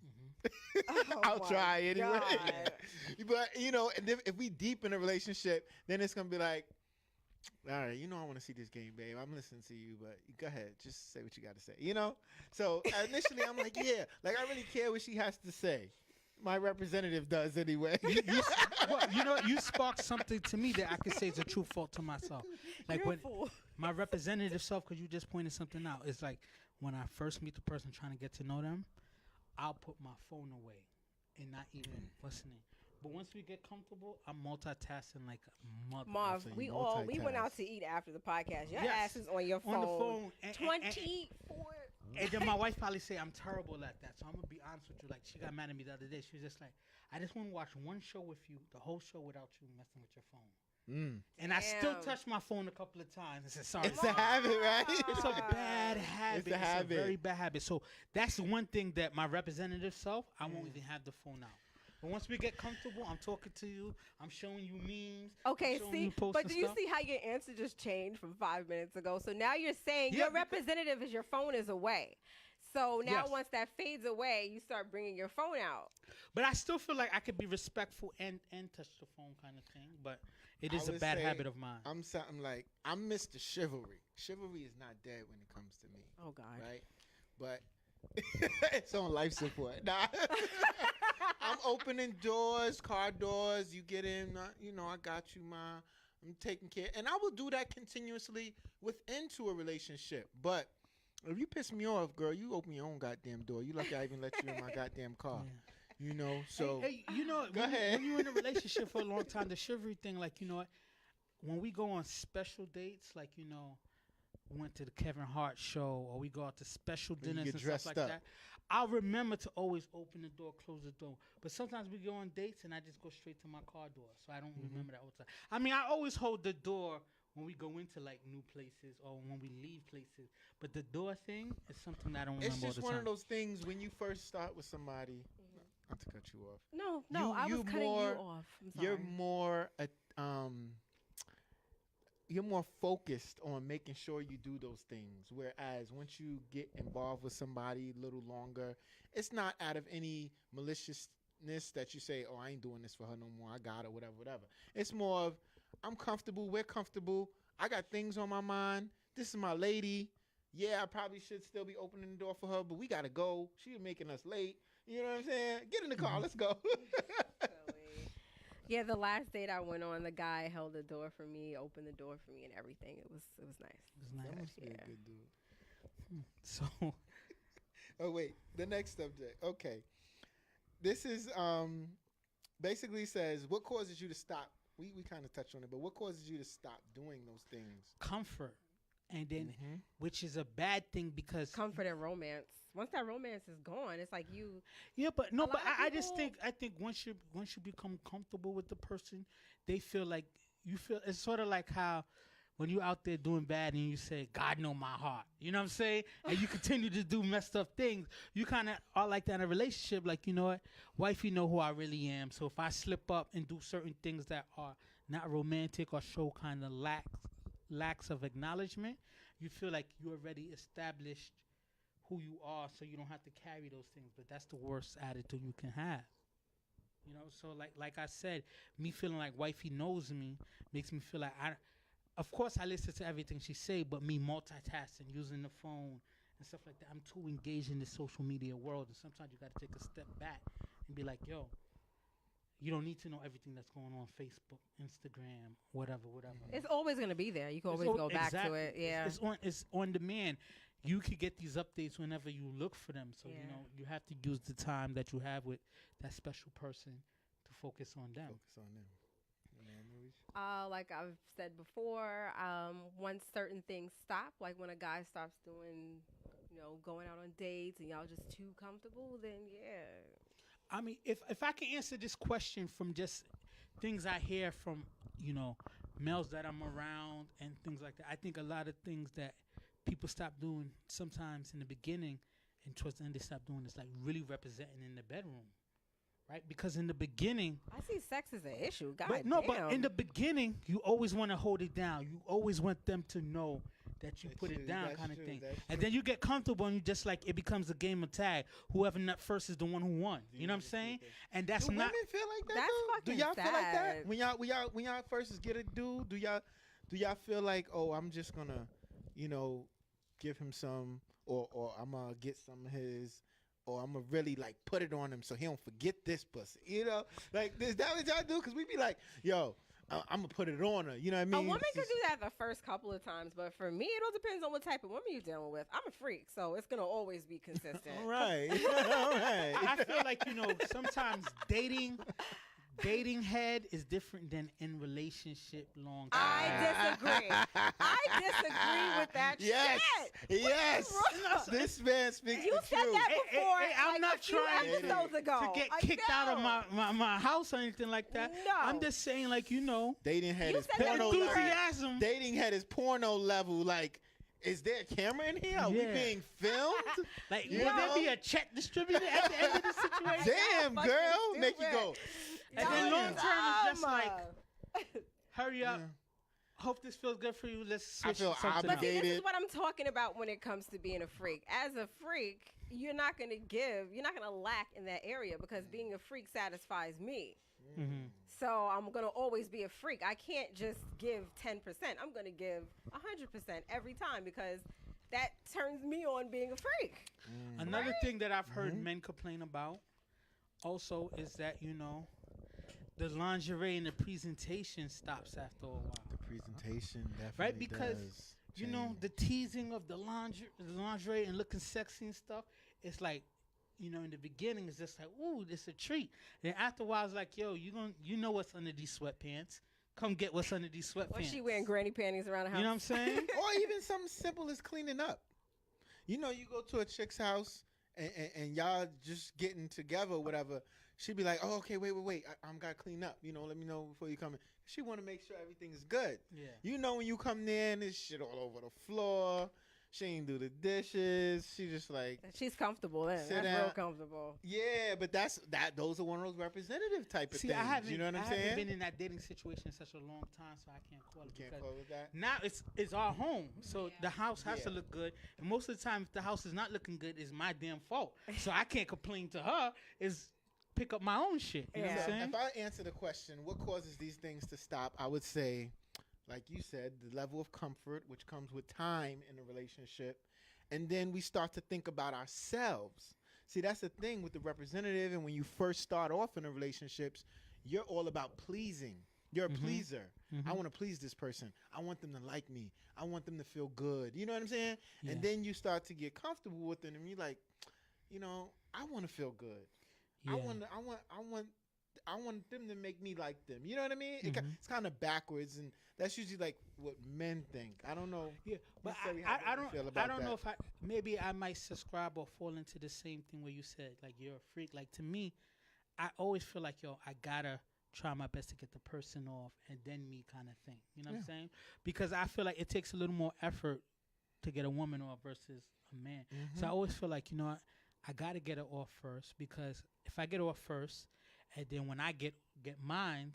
Oh I'll my try anyway. God. But and if we deep in a relationship, then it's gonna be like, all right, I want to see this game, babe. I'm listening to you, but go ahead, just say what you got to say. So initially, I'm like, yeah, like I really care what she has to say. My representative does anyway. You sparked something to me that I could say is a true fault to myself. Like You're a when fool. my representative self, because you just pointed something out, it's like when I first meet the person trying to get to know them, I'll put my phone away and not even listening. But once we get comfortable, I'm multitasking like a mother. Marv, So you we went out multitask. to eat after the podcast. Your Yes. ass is on your phone. On the phone. And 24. and then my wife probably say I'm terrible at that. So I'm gonna be honest with you. Like she got mad at me the other day. She was just like, I just want to watch one show with you, the whole show without you messing with your phone. And I still Damn. touched my phone a couple of times. I said, sorry. It's a habit, right? It's a bad habit. It's a habit. very bad habit. So that's one thing that my representative self, I won't even have the phone out. But once we get comfortable, I'm talking to you. I'm showing you memes. Okay, I'm showing see, you posts but and do you stuff. see how your answer just changed from 5 minutes ago? So now you're saying Yeah, your because- representative is your phone is away. So now Yes. once that fades away, you start bringing your phone out. But I still feel like I could be respectful and touch the phone kind of thing. But it is a would bad say habit of mine. I'm something like I'm Mr. Chivalry. Chivalry is not dead when it comes to me, Oh God. right? But it's on life support. Nah. I'm opening doors, car doors. You get in. I got you, ma. I'm taking care, and I will do that continuously within to a relationship. But if you piss me off, girl, you open your own goddamn door. You lucky I even let you in my goddamn car. So Hey, Go ahead. when you're in a relationship for a long time, the chivalry thing, like, what? When we go on special dates, like, we went to the Kevin Hart show or we go out to special When you dinners get and dressed stuff like up. that, I'll remember to always open the door, close the door. But sometimes we go on dates and I just go straight to my car door, so I don't remember that whole time. I mean, I always hold the door when we go into like new places or when we leave places, but the door thing is something that I don't remember it's all just the one time. of those things when you first start with somebody. Not to cut you off. No, I was you cutting more- you off. I'm sorry. You're more focused on making sure you do those things. Whereas once you get involved with somebody a little longer, it's not out of any maliciousness that you say, "Oh, I ain't doing this for her no more. I got her, whatever." It's more of I'm comfortable. We're comfortable. I got things on my mind. This is my lady. yeah, I probably should still be opening the door for her, but we gotta go. She's making us late. You know what I'm saying? Get in the car. Let's go. Silly. Yeah, the last date I went on, the guy held the door for me, opened the door for me, and everything. It was nice. It was That nice. must be a Yeah. good dude. So Oh wait, the next subject. Okay, this is basically says what causes you to stop. We kind of touched on it, but what causes you to stop doing those things? comfort, and then Mm-hmm. which is a bad thing because Comfort and romance. Once that romance is gone, it's like you. yeah, but no, A but lot of I just people- think once you become comfortable with the person, they feel like you feel it's sort of like how when you out there doing bad and you say God know my heart, you know what I'm saying, and you continue to do messed up things, you kind of are like that in a relationship, like you know what, wifey know who I really am, so if I slip up and do certain things that are not romantic or show kind of lacks of acknowledgement, you feel like you already established who you are, so you don't have to carry those things. But that's the worst attitude you can have. You know, so like I said, me feeling like wifey knows me makes me feel like of course I listen to everything she say, but me multitasking, using the phone and stuff like that, I'm too engaged in the social media world, and sometimes you got to take a step back and be like, yo, you don't need to know everything that's going on Facebook, Instagram, whatever. It's always gonna be there. You can It's always al- go back to exactly. it. Yeah. It's on demand. You could get these updates whenever you look for them. So Yeah. you know you have to use the time that you have with that special person to focus on them. Focus on them. Man, Luis. Like I've said before, once certain things stop, like when a guy stops doing, going out on dates and y'all just too comfortable, then yeah. I mean, if I can answer this question from just things I hear from males that I'm around and things like that, I think a lot of things that people stop doing sometimes in the beginning and towards the end they stop doing is like really representing in the bedroom, right? Because in the beginning, I see sex as an issue. God but in the beginning, you always want to hold it down. You always want them to know that you That's put true, it down, that's kind of true, thing. that's And true. then you get comfortable, and you just like it becomes a game of tag. Whoever nut first is the one who won. You know what I'm saying? And that's Do not. women feel like that? That's though? fucking Do y'all feel like that sad. when y'all first get a dude? Do y'all feel like, oh, I'm just gonna, give him some, or I'm gonna get some of his, or I'm gonna really like put it on him so he don't forget this pussy. Like is that what y'all do? Because we be like, yo, I'm gonna put it on her. You know what I mean? A woman could Just- do that the first couple of times, but for me, it all depends on what type of woman you're dealing with. I'm a freak, so it's gonna always be consistent. All right, all right. I feel like sometimes dating head is different than in relationship long term. I disagree. I disagree with that Yes, shit. yes. wrong? This man speaks You the said truth. that Hey, hey, before. hey, I'm like not a few trying episodes ago. to get Like, kicked out of no. my house or anything like that. No. I'm just saying, like, Dating head You is said that porno before. level. enthusiasm. Dating head is porno level. Like, is there a camera in here? Are we Yeah. being filmed? Like, You will there know? be a check distributed at the end of the situation? Damn, fucking girl. Make you stupid. go. And then long term is just like, Dumb. hurry up. Yeah. Hope this feels good for you. Let's I switch feel to something But see, else. this is obligated. what I'm talking about when it comes to being a freak. As a freak, you're not gonna lack in that area because being a freak satisfies me. Mhm. So I'm gonna always be a freak. I can't just give 10%. I'm gonna give 100% every time because that turns me on being a freak. Another thing that I've heard Mhm. men complain about also is that, the lingerie and the presentation stops after a while. The presentation definitely Right, because, does the teasing of the lingerie and looking sexy and stuff, it's like, in the beginning, it's just like, ooh, it's a treat. Then after a while, it's like, yo, you know what's under these sweatpants. Come get what's under these sweatpants. Or she wearing granny panties around the house. You know what I'm saying? Or even something simple as cleaning up. You go to a chick's house and y'all just getting together or whatever. She'd be like, oh, okay, wait. I'm got to clean up. Let me know before you come in. She want to make sure everything is good. Yeah. When you come there and there's shit all over the floor. She ain't do the dishes. She just like, She's comfortable then. Sit That's real down. comfortable. yeah, but those are one of those representative type of See, things. I haven't, You know what I'm I saying? haven't been in that dating situation in such a long time, so I can't call it. You can't because call it that. now it's our home, so Yeah. the house has to Yeah. look good. And most of the time, if the house is not looking good, it's my damn fault. So I can't complain to her. Is pick up my own shit. You know what Yeah. I'm saying? If I answer the question, what causes these things to stop? I would say, like you said, the level of comfort, which comes with time in a relationship, and then we start to think about ourselves. See, that's the thing with the representative, and when you first start off in a relationships, you're all about pleasing. You're a pleaser. I want to please this person. I want them to like me. I want them to feel good. You know what I'm saying? Yeah. And then you start to get comfortable with them, and you're like, I want to feel good. Yeah. I want them to make me like them. You know what I mean? It's kind of backwards, and that's usually like what men think. I don't know. Yeah, but necessarily how I women don't feel about know that. if maybe I might subscribe or fall into the same thing where you said like you're a freak. Like to me, I always feel like I gotta try my best to get the person off and then me kind of thing. You know what I'm saying? Because I feel like it takes a little more effort to get a woman off versus a man. So I always feel like what, I gotta get her off first, because if I get her off first, and then when I get mine,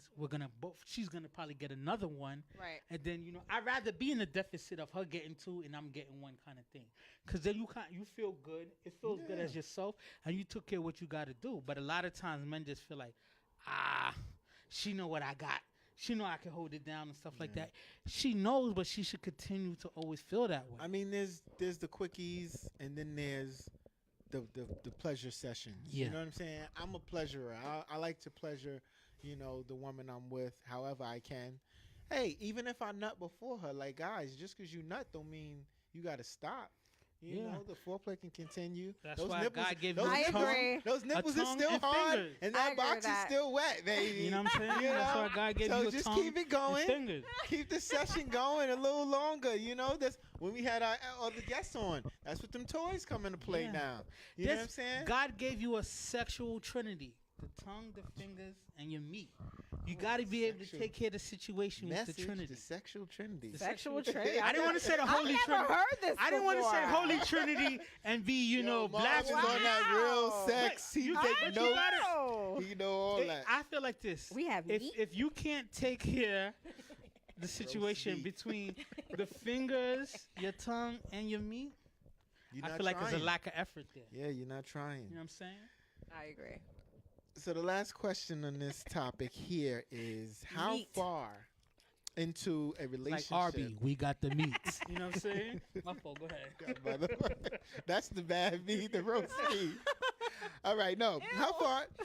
she's gonna probably get another one. Right. And then I'd rather be in the deficit of her getting two and I'm getting one kind of thing, because then you feel good. It feels good as yourself, and you took care of what you got to do. But a lot of times men just feel like, she know what I got. She know I can hold it down and stuff like that. She knows, but she should continue to always feel that way. I mean, there's the quickies, and then there's the pleasure sessions. Yeah. You know what I'm saying? I'm a pleasurer. I like to pleasure, the woman I'm with however I can. Hey, even if I nut before her, like, guys, just because you nut don't mean you got to stop. You know, the foreplay can continue. That's those why nipples, God gave those you I nipples, agree. Those nipples are tongue still and hard, fingers. and I that agree with box is that. still wet, baby. You know what I'm saying? You That's know? why God gave So you a just tongue keep it going. and fingers. Keep the session going a little longer. That's when we had our other guests on. That's what them toys come into play Yeah. now. You know what I'm saying? God gave you a sexual trinity: the tongue, the fingers, and your meat. You got to be able to Sexual take care of the situation with Message, the trinity. the sexual trinity. The Sexual sexual trinity. I didn't want to say the I've Holy never Trinity. heard this I didn't want to say before. Holy Trinity and be, Mars blasting is on that real Wow. sex. He You- take but you notes. gotta- Oh. He know all that. I feel like this. We have if meat? if you can't take care the situation meat. between the fingers, your tongue, and your meat, You're I not feel like there's trying. a lack of effort there. Yeah, you're not trying. You know what I'm saying? I agree. So the last question on this topic here is: how Meat. far into a Like relationship? Arby, we got the meats. You know what I'm saying? My fault. Go ahead. God, brother. That's the bad meat, the roast meat. All right, no.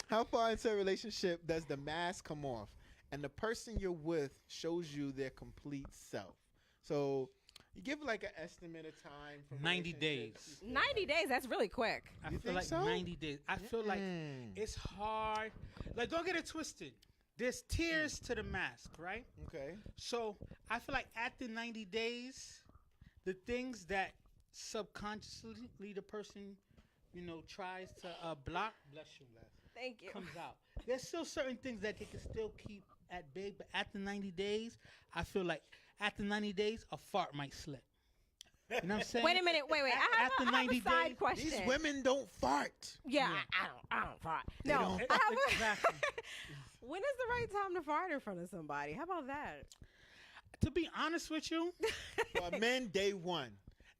How far into a relationship does the mask come off, and the person you're with shows you their complete self? So you give like an estimate of time from 90 relationships. days. 90 days, that's really quick. I You feel think like so? 90 days. I feel like it's hard. Like, don't get it twisted. There's tiers to the mask, right? Okay. So I feel like after 90 days, the things that subconsciously the person, tries to block, bless you, Thank you. comes out. There's still certain things that they can still keep at bay, but after 90 days, I feel like after 90 days, a fart might slip. You know what I'm saying? Wait a minute. Wait. I have After a 90 side days, question. These women don't fart. Yeah, Yeah. I don't fart. They No, don't. I have a, Exactly. when is the right time to fart in front of somebody? How about that? To be honest with you, For men, day one.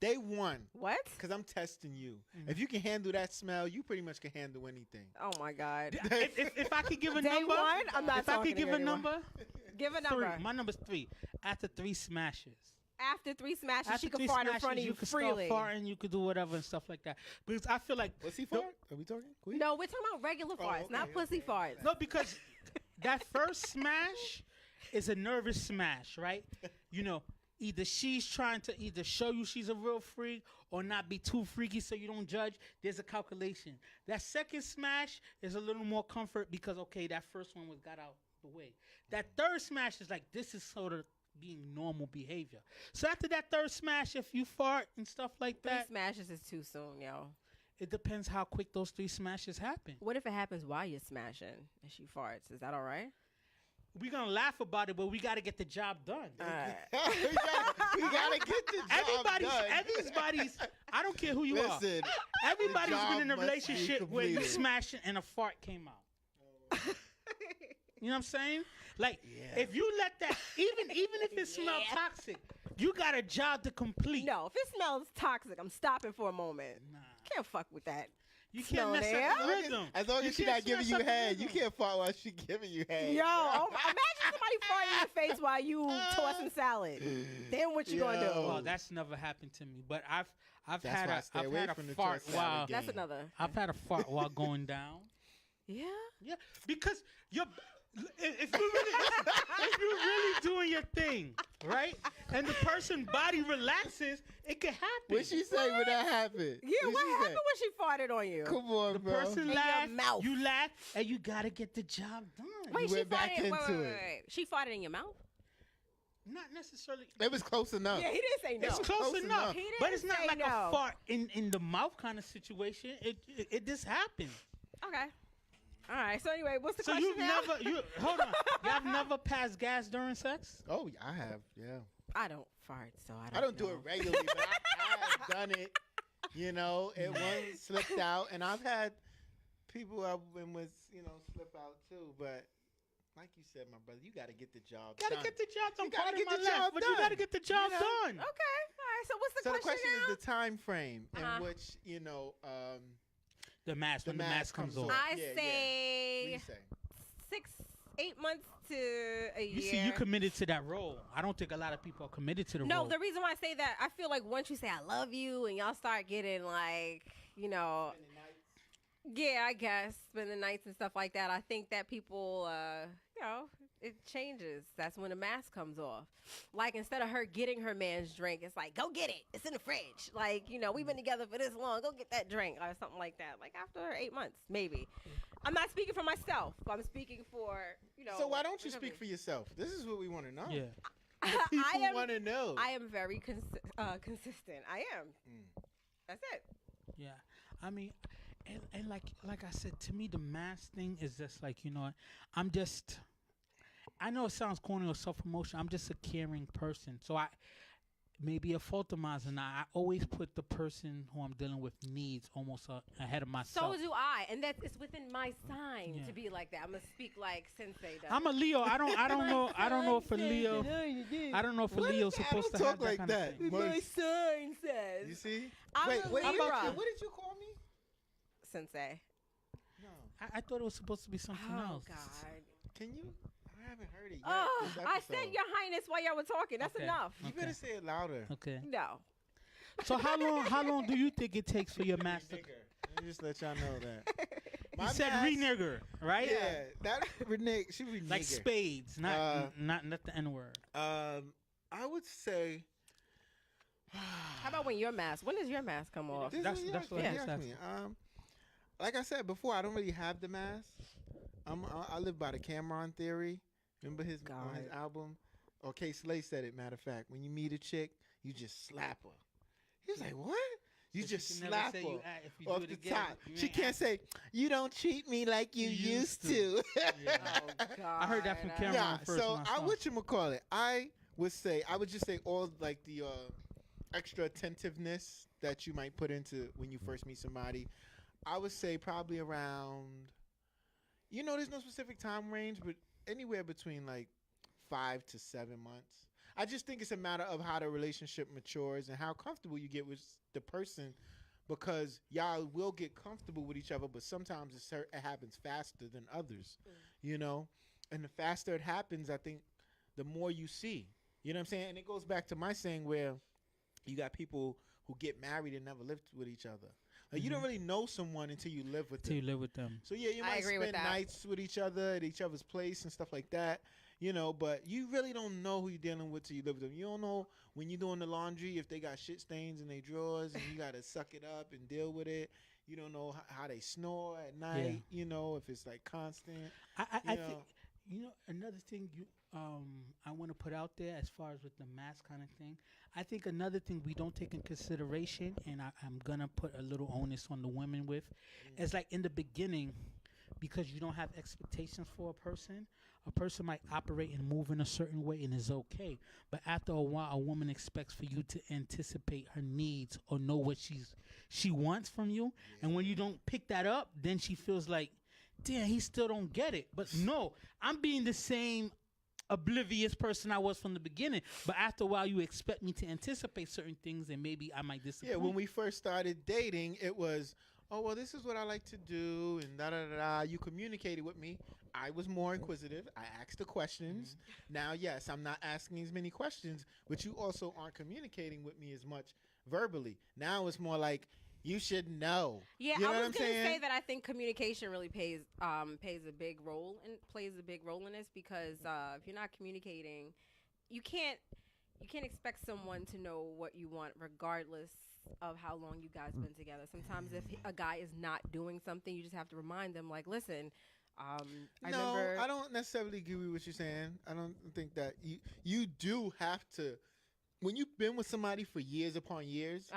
Day one. What? Because I'm testing you. If you can handle that smell, you pretty much can handle anything. Oh my God. if I could give a Day number, one, I'm not if I talking could to give a anyone. number, Give a 3. number. My number's 3. After 3 smashes. After 3 smashes, After she can 3 fart in smashes, front of you can freely. start farting, you could do whatever and stuff like that. Because I feel like What's he fart? Are we talking? Queen? No, we're talking about regular farts, okay, not pussy farts. no, because that first smash is a nervous smash, right? Either she's trying to either show you she's a real freak or not be too freaky so you don't judge. There's a calculation. That second smash is a little more comfort because, okay, that first one got out the way. That third smash is like, this is sort of being normal behavior. So after that third smash, if you fart and stuff like 3 that, smashes is too soon, yo. it depends how quick those 3 smashes happen. What if it happens while you're smashing and she farts? Is that all right? We're going to laugh about it, but we got to get the job done. we gotta get the job done. Everybody's, I don't care who you are. Listen, Everybody's the been in a job must be relationship where you completed. smashed and a fart came out. You know what I'm saying? Like, Yeah. if you let that, even if it smells toxic, you got a job to complete. No, if it smells toxic, I'm stopping for a moment. Nah. Can't fuck with that. You Smell can't mess there. up the rhythm. As long as she's can't not giving mess you up the head, you rhythm. can't fart while she's giving you head. Yo, imagine somebody farting in your face while you tossing salad. Then what you gonna do? Yo. Well, that's never happened to me, but I've That's why I stay I've away had a from the fart tossed salad while game. That's another. I've had a fart while going down. Yeah. Yeah, because if you're really doing your thing, right, and the person body relaxes, it could happen. What she say when that happened? Yeah, what she happened say? when she farted on you? Come on, The bro. person your laughs, mouth. you laugh, and you gotta get the job done. Wait, You she went back farted. Wait, into it. wait. She farted in your mouth? Not necessarily. It was close enough. Yeah, he didn't say no. It's close Close enough, enough. He but didn't it's not say like no. a fart in the mouth kind of situation. It just happened. Okay. All right. So anyway, what's the So question you've now? hold on. Y'all never passed gas during sex? Oh, yeah, I have. Yeah. I don't fart, so I don't do know. it regularly, but I have done it. You know, it once slipped out, and I've had people I've been with, slip out too. But like you said, my brother, you got to get the job done. Gotta get the job done. You gotta Pardon get my the laugh, job but you done. gotta get the job You know? done. Okay. All right. So what's the So the question question now? is the time frame Uh-huh. in which The mask when the mask comes off. I Yeah, yeah. say What do you say? 6-8 months to a year. You see, you committed to that role. I don't think a lot of people are committed to the No, role. the reason why I say that, I feel like once you say I love you and y'all start getting like, yeah, I guess, spending nights and stuff like that, I think that people, it changes. That's when the mask comes off. Like, instead of her getting her man's drink, it's like, go get it. It's in the fridge. Like, we've been together for this long. Go get that drink or something like that. Like, after 8 months, maybe. I'm not speaking for myself, but I'm speaking for, So why don't you speak for yourself? This is what we want to know. Yeah. People want to know. I am very consistent. I am. That's it. Yeah. I mean, and like I said, to me, the mask thing is just like, I know it sounds corny or self-promotion. I'm just a caring person. So maybe a fault of mine, and I always put the person who I'm dealing with needs almost ahead of myself. So do I, and that it's within my sign Yeah. to be like that. I'm gonna speak like Sensei does. I'm a Leo. I don't know if a Leo. I don't know if a What Leo's is that? supposed I to don't have talk like kind of that. thing. Well, My sign says. You see? I'm Wait, a what Libra. did you call me? Sensei. No. I thought it was supposed to be something Oh else. God. Can you? I haven't heard it yet. Oh, this I episode. said Your Highness while y'all were talking. That's Okay. enough. You better say it louder. Okay. No. So how long do you think it takes for your master? Let me just let y'all know that. You said renegger, right? Yeah, that renege. She renegger. Like spades, not the N word. I would say. How about when your mask? When does your mask come off? This That's- is that's what what you I asked asked. me. Like I said before, I don't really have the mask. I live by the Cameron theory. Remember his on his God. album? Or K. Slay said it. Matter of fact, when you meet a chick, you just slap her. He was like, "What? You So she just can never slap say her you act- if you off do it the again, top. you She ain't can't act- say you don't treat me like you used to." Yeah. Oh God. I heard that from Cameron. Nah, first so myself. I would just say all like the extra attentiveness that you might put into when you first meet somebody. I would say probably around, there's no specific time range, but anywhere between like 5 to 7 months. I just think it's a matter of how the relationship matures and how comfortable you get with the person, because y'all will get comfortable with each other, but sometimes it happens faster than others, and the faster it happens, I think the more you see, you know what I'm saying? And it goes back to my saying where you got people who get married and never lived with each other. Like, you don't really know someone until you live with Till them. you live with them. So yeah, you I might agree with spend that. nights with each other at each other's place and stuff like that, but you really don't know who you're dealing with till you live with them. You don't know when you're doing the laundry if they got shit stains in their drawers and you got to suck it up and deal with it. You don't know how they snore at night, if it's like constant. I think another thing I want to put out there as far as with the mask kind of thing. I think another thing we don't take in consideration, and I'm gonna put a little onus on the women with, is like in the beginning, because you don't have expectations for a person might operate and move in a certain way and is okay. But after a while, a woman expects for you to anticipate her needs or know what she wants from you. And when you don't pick that up, then she feels like, damn, he still don't get it. But no, I'm being the same oblivious person I was from the beginning. But after a while, you expect me to anticipate certain things, and maybe I might disappoint. Yeah, when we first started dating, it was, oh well, this is what I like to do, and da da da da. You communicated with me. I was more inquisitive. I asked the questions. Now, yes, I'm not asking as many questions, but you also aren't communicating with me as much verbally. Now it's more like you should know. Yeah, you know I what was I'm gonna saying? say that I think communication really plays a big role and plays a big role in this because if you're not communicating, you can't expect someone to know what you want regardless of how long you guys been together. Sometimes if a guy is not doing something, you just have to remind them like, listen, I No, remember. I don't necessarily agree with what you're saying. I don't think that you do have to. When you've been with somebody for years upon years,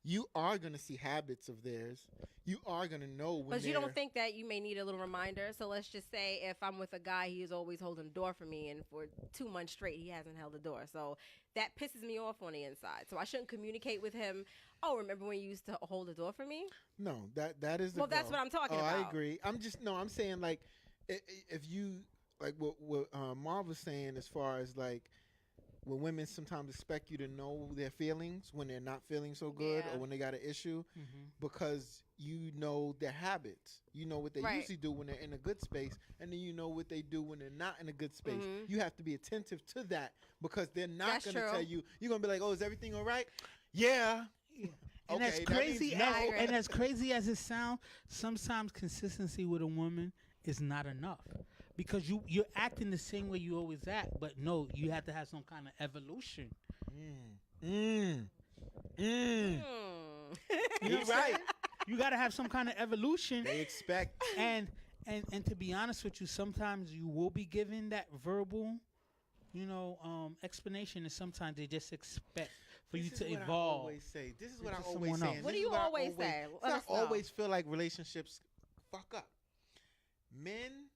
you are going to see habits of theirs. You are going to know when. But you don't think that you may need a little reminder? So let's just say if I'm with a guy, he is always holding the door for me, and for 2 months straight, he hasn't held the door. So that pisses me off on the inside. So I shouldn't communicate with him. Oh, remember when you used to hold the door for me? No, that is the Well, that's goal. what I'm talking Oh, about. I agree. I'm saying like if you like what Marv was saying as far as like when women sometimes expect you to know their feelings when they're not feeling so good Yeah. or when they got an issue because you know their habits. You know what they usually do when they're in a good space, and then you know what they do when they're not in a good space. You have to be attentive to that because they're not going to tell you. You're going to be like, oh, is everything all right? Yeah. And Okay, as crazy that means no. and as crazy as it sounds, sometimes consistency with a woman is not enough. Because you're acting the same way you always act, but no, you have to have some kind of evolution. You're right. You got to have some kind of evolution. They expect. And to be honest with you, sometimes you will be given that verbal, explanation, and sometimes they just expect for you to evolve. I always say. This is what I into always someone say. else. What do you always say? Let I us know. always feel like relationships fuck up. Men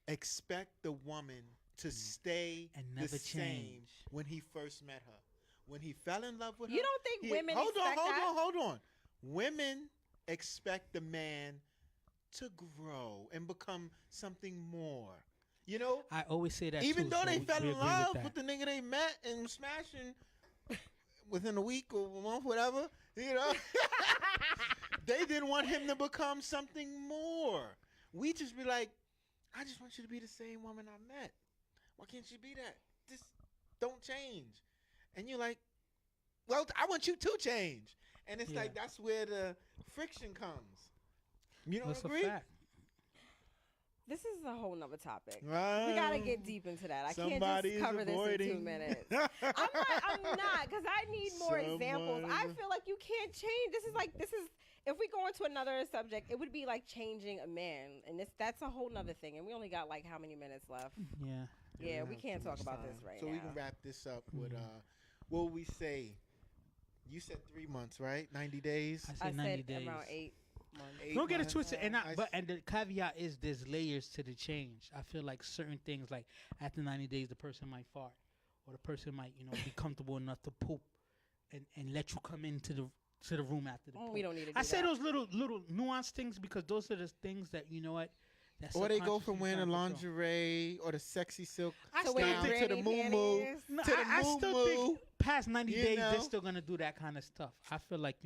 expect the woman to stay And never the same change. when he first met her. When he fell in love with her. You don't think women expect that? Hold on. Women expect the man to grow and become something more. You know? I always say that Even too, though so they we fell agree in love that. with the nigga they met and was smashing within a week or a month, whatever, they didn't want him to become something more. We just be like, I just want you to be the same woman I met. Why can't you be that? Just don't change. And you're like, well, I want you to change. And it's like, that's where the friction comes. You don't agree? A fact. This is a whole nother topic. Right. We gotta get deep into that. I can't Somebody just is cover this in 2 avoiding. minutes. I'm not, because I need more examples. I Somebody- feel like you can't change. This is. If we go into another subject, it would be like changing a man, and that's a whole nother thing. And we only got like how many minutes left? Yeah. Yeah, we have can't too talk much about time. this right so now. we can wrap this up with what would we say? You said 3 months, right? 90 days. I I said 90 said days. around 8 months. 8 Don't get it months. twisted, I and the caveat is there's layers to the change. I feel like certain things, like after 90 days, the person might fart, or the person might, be comfortable enough to poop, and let you come into the room after the poop. We don't need to do I say that. those little nuanced things because those are the things that that Or they go from subconsciously wearing the trying to control. lingerie or the sexy silk I To still wear gown think to the granny moo panties. No, to the I still think moo-moo. past 90 You days, know? they're still gonna do that kind of stuff. I feel like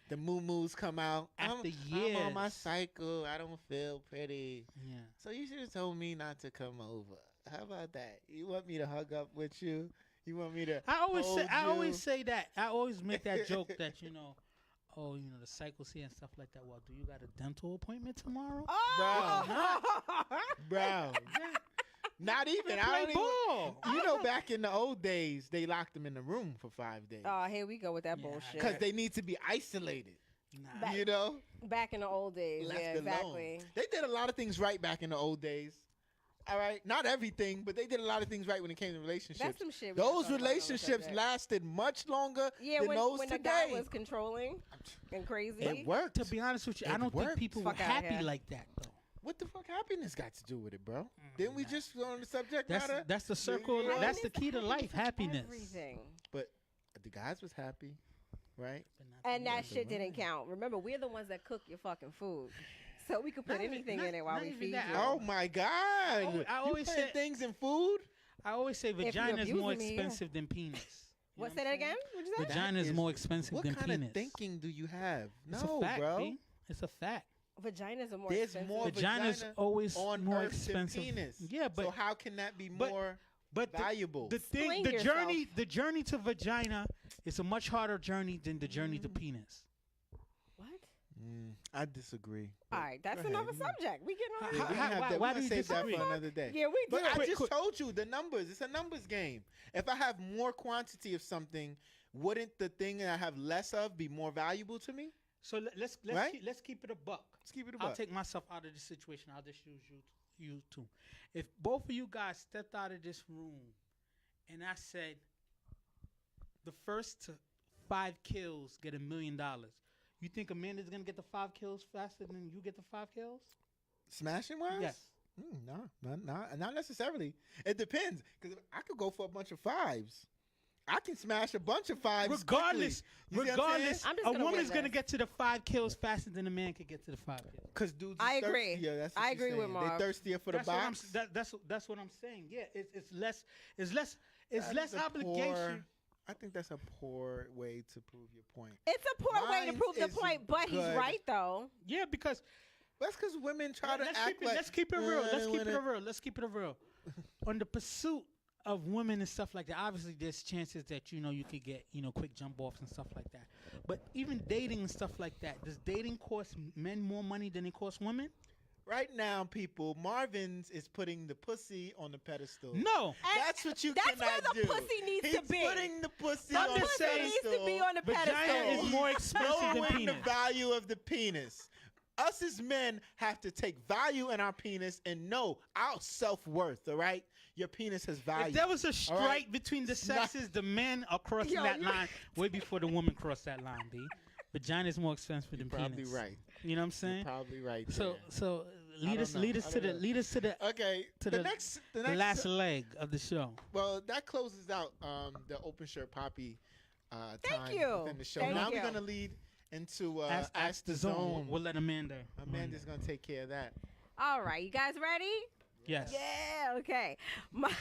The moo-moos come out. After I'm on my years. cycle. I don't feel pretty. Yeah. So you should have told me not to come over. How about that? You want me to hug up with you? You want me to I always hold you? say that. I always make that joke that the cycle's here and stuff like that. Well, do you got a dental appointment tomorrow? Oh! Bro. Not even. I Play don't even. ball. You know, back in the old days, they locked them in the room for 5 days Oh, here we go with that Yeah. bullshit. because they need to be isolated. Nah. Back- You know, Back in the old days. left Yeah, alone. exactly. They did a lot of things right back in the old days. All right, not everything, but they did a lot of things right when it came to relationships. That's some shit. we gotta Those talk about on the relationships subject. lasted much longer Yeah, than when those the today. guy was controlling and crazy. It worked. To be honest with you, I It don't worked. think people were Fuck outta happy here. like that though. What the fuck happiness got to do with it, bro? Didn't we just go on the subject That's matter? that's the circle. Yeah. That's the Happiness- key to life. Happiness. Everything. But the guys was happy, right? But not And the that women. shit didn't count. Remember, we're the ones that cook your fucking food. So we could put Not even- anything not- in it while not we even feed that. you. Oh my God! I always you putting say- things in food. I always say you're vagina is more abusing me, yeah. expensive than penis. You What? know Say I'm that saying? again? What'd you say? Vagina is is- more expensive What than kind penis. of thinking do you have? It's No, a fact, bro. B. It's a fact. Vaginas are more There's expensive. more Vagina's vagina always on more Earth expensive. than penis. Yeah, but so how can that be but- more but valuable? the thing, Sling the yourself. journey to vagina is a much harder journey than the journey to penis. What? I disagree. All right, that's Go another ahead. subject. We get on Yeah, that. we can have that. why We're do gonna you save that disagree? for another day. Yeah, we But do. I just told you the numbers. It's a numbers game. If I have more quantity of something, wouldn't the thing that I have less of be more valuable to me? So let's Right? let's keep it a buck. Let's keep it a I'll buck. take myself out of this situation. I'll just use you two. If both of you guys stepped out of this room and I said the first to 5 kills get $1 million, you think Amanda's gonna get the 5 kills faster than you get the 5 kills? Smashing wise? Yes. No, not necessarily. It depends. Because I could go for a bunch of 5s. I can smash a bunch of 5s. Regardless, quickly. You see what I'm saying? I'm just a gonna woman's win gonna this. get to the 5 kills faster than a man could get to the 5 kills. Because dudes, I is agree. thirstier. That's what I you're agree with saying. Marv. They're thirstier for the That's what I'm, box. that's what I'm saying. Yeah, it's less That less is a obligation. poor- I think that's a poor way to prove your point. It's a poor way to Mine prove the is point, but he's good. right though. Yeah, because That's because women try to let's act keep it, like. let's keep it real. "I Let's don't keep it wanna-" real. Let's keep it real. On the pursuit of women and stuff like that, obviously there's chances that you could get quick jump offs and stuff like that. But even dating and stuff like that, does dating cost men more money than it costs women? Right now, people, Marvin's is putting the pussy on the pedestal. No. And That's what you that's cannot where the do. pussy needs He's to be. putting the pussy The on the just pussy saying- needs pedestal. to be on the Vagina pedestal. is more expensive than Lowering the penis. value of the penis. Us as men have to take value in our penis and know our self-worth, all right? Your penis has value. If there was a strike right? between the It's not- sexes, the men are crossing Yo, that you- line way before the women cross that line, B. Vagina is more expensive than Probably penis. right. You know what I'm You're saying? probably right. So there. so I don't know. I don't know. Okay. to the the- next the last leg of the show. Well, that closes out the open shirt poppy Thank time you. within the show. Thank now you. we're gonna lead into Ask the zone. We'll let Amanda. Amanda's gonna take care of that. All right, you guys ready? Yes. Yeah, okay. My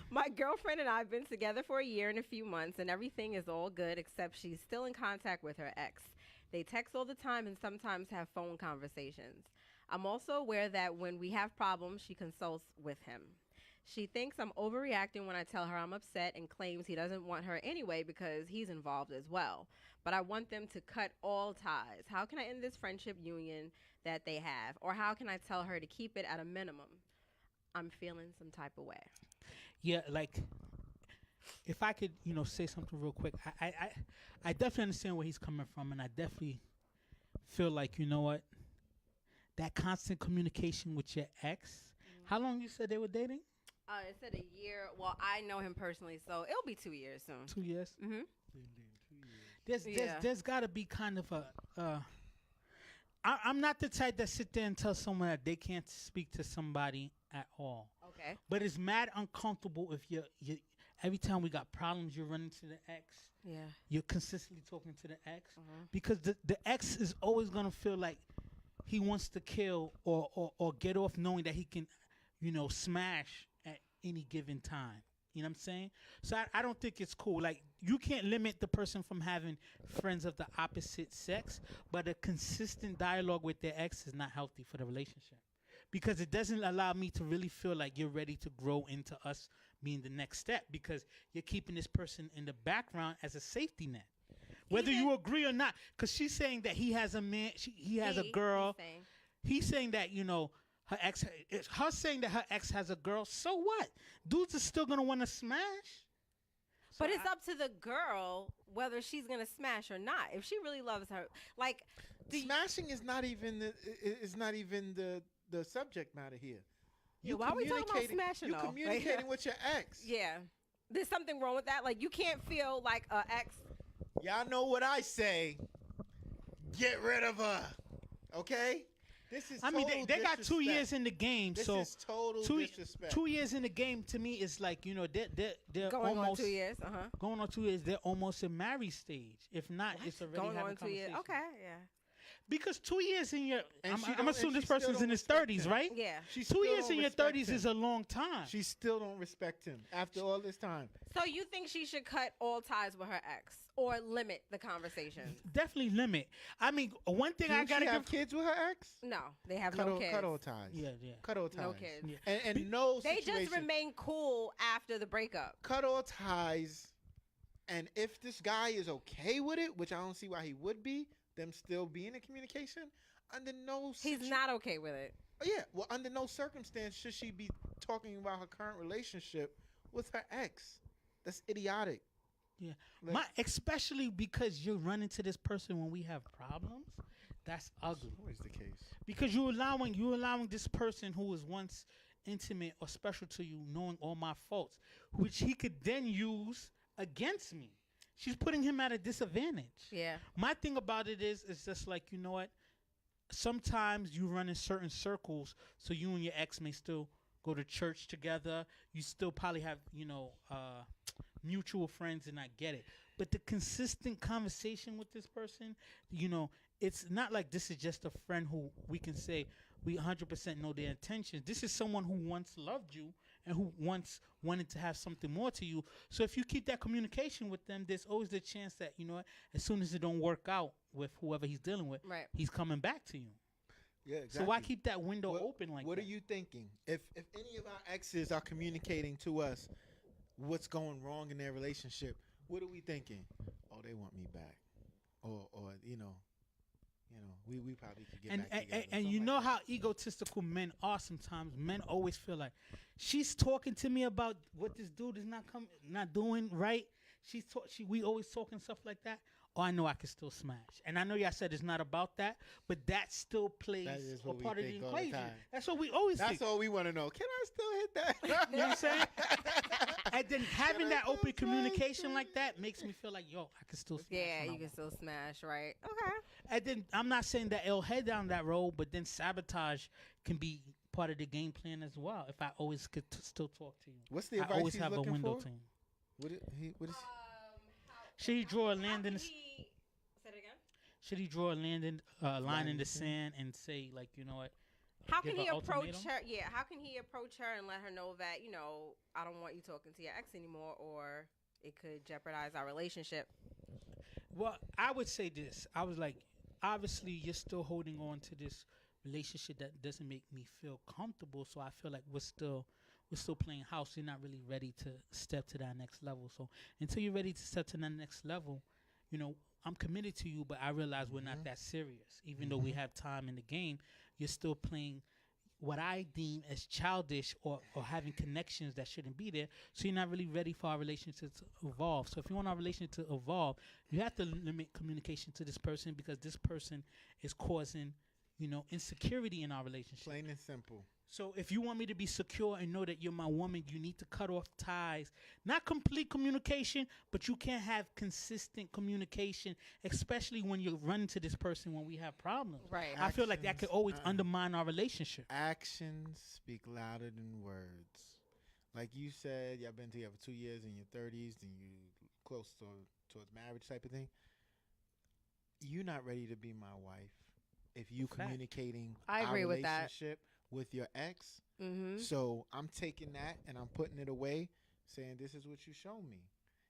my girlfriend and I have been together for a year and a few months, and everything is all good except she's still in contact with her ex. They text all the time and sometimes have phone conversations. I'm also aware that when we have problems, she consults with him. She thinks I'm overreacting when I tell her I'm upset and claims he doesn't want her anyway because he's involved as well. But I want them to cut all ties. How can I end this friendship union that they have? Or how can I tell her to keep it at a minimum? I'm feeling some type of way. Yeah, like if I could, say something real quick. I definitely understand where he's coming from, and I definitely feel like, you know what? That constant communication with your ex. How long you said they were dating? It said a year. Well, I know him personally, so it'll be 2 years soon. 2 years. Mm-hmm. There's Yeah. got to be kind of a. I'm not the type that sit there and tell someone that they can't speak to somebody at all. Okay. But it's mad uncomfortable if you every time we got problems, you're running to the ex. Yeah. You're consistently talking to the ex Mhm. because the ex is always gonna feel like he wants to kill or get off knowing that he can, smash at any given time. You know what I'm saying? So I don't think it's cool. Like, you can't limit the person from having friends of the opposite sex, but a consistent dialogue with their ex is not healthy for the relationship because it doesn't allow me to really feel like you're ready to grow into us being the next step because you're keeping this person in the background as a safety net. Whether you agree or not, because she's saying that he has a man, he has a girl. He's saying that, her ex, it's her saying that her ex has a girl. So what? Dudes are still going to want to smash. So But it's up to the girl whether she's gonna smash or not. If she really loves her, like Smashing is not even the subject matter here. Yeah, why are we talking about communicating- smashing, You though? communicating with your ex. yeah, there's something wrong with that. Like you can't feel like a ex. Y'all know what I say. Get rid of her. Okay? This is I mean, total they got 2 disrespect. years in the game. This so is total two, disrespect. 2 years in the game to me is like, they're Going almost on 2 years. going on 2 years. They're almost in marriage stage. If not, it's already Going having on 2 years. conversation. Okay, yeah. Because 2 years in your, And she I'm don't- assuming and this she still person's don't in his respect 30s, him. right? Yeah. She 2 still years don't in your respect 30s him. is a long time. She still don't respect him after all this time. So you think she should cut all ties with her ex or limit the conversation? Definitely limit. I mean, one thing I Didn't gotta she have give. kids with her ex? No, they have Cut no all, kids. cut all ties. Yeah. Cut all ties. No kids. Yeah. And no They situation. just remain cool after the breakup. Cut all ties. And if this guy is okay with it, which I don't see why he would be, them still being in communication, under no He's not okay with it. Yeah, well, under no circumstance should she be talking about her current relationship with her ex. That's idiotic. Yeah. Like- Especially because you run into this person when we have problems. That's ugly. Always the case. Because you're allowing this person who was once intimate or special to you, knowing all my faults, which he could then use against me. She's putting him at a disadvantage. Yeah. My thing about it is just like, you know what? Sometimes you run in certain circles, so you and your ex may still go to church together. You still probably have, mutual friends, and I get it. But the consistent conversation with this person, it's not like this is just a friend who we can say we 100% know their intentions. This is someone who once loved you and who once wanted to have something more to you. So if you keep that communication with them, there's always the chance that, as soon as it don't work out with whoever he's dealing with, Right. he's coming back to you. Yeah, exactly. So why keep that window open like What that? are you thinking? If any of our exes are communicating to us what's going wrong in their relationship, what are we thinking? Oh, they want me back. Or we probably could get back together. And you Something know like how egotistical men are sometimes. Men always feel like she's talking to me about what this dude is not doing right. We always talking stuff like that. Oh, I know I can still smash. And I know y'all said it's not about that, but that still plays That is a what we part of the think all the equation. time. That's what we always That's think. all we want to know. Can I still hit that? You know what I'm saying? And then having I that still open smash, communication man? like that makes me feel like, yo, I can still smash. Yeah, when I you can want. still smash, right? Okay. And then I'm not saying that it'll head down that road, but then sabotage can be part of the game plan as well. If I always could still talk to you, What's the I advice always he's have a looking window for? to you. What is Should he draw a land in the? Say it again. Should he draw a line in the sand and say, like, you know what? How give can he an approach ultimatum? her? Yeah, how can he approach her and let her know that, I don't want you talking to your ex anymore, or it could jeopardize our relationship? Well, I would say this. I was like, obviously, you're still holding on to this relationship that doesn't make me feel comfortable. So I feel like we're still playing house. You're not really ready to step to that next level. So until you're ready to step to that next level, I'm committed to you, but I realize we're not that serious. Even though we have time in the game, you're still playing what I deem as childish or having connections that shouldn't be there. So you're not really ready for our relationship to evolve. So if you want our relationship to evolve, you have to limit communication to this person because this person is causing, insecurity in our relationship. plain and simple? So if you want me to be secure and know that you're my woman, you need to cut off ties. Not complete communication, but you can't have consistent communication, especially when you're running to this person when we have problems. Right. I feel like that could always Actions, undermine our relationship. Actions speak louder than words. Like you said, y'all been together for 2 years in your 30s, and you close towards marriage type of thing. You're not ready to be my wife if you Fact. communicating I agree our with that. relationship with your ex. Mm-hmm. So I'm taking that and I'm putting it away, saying this is what you show me.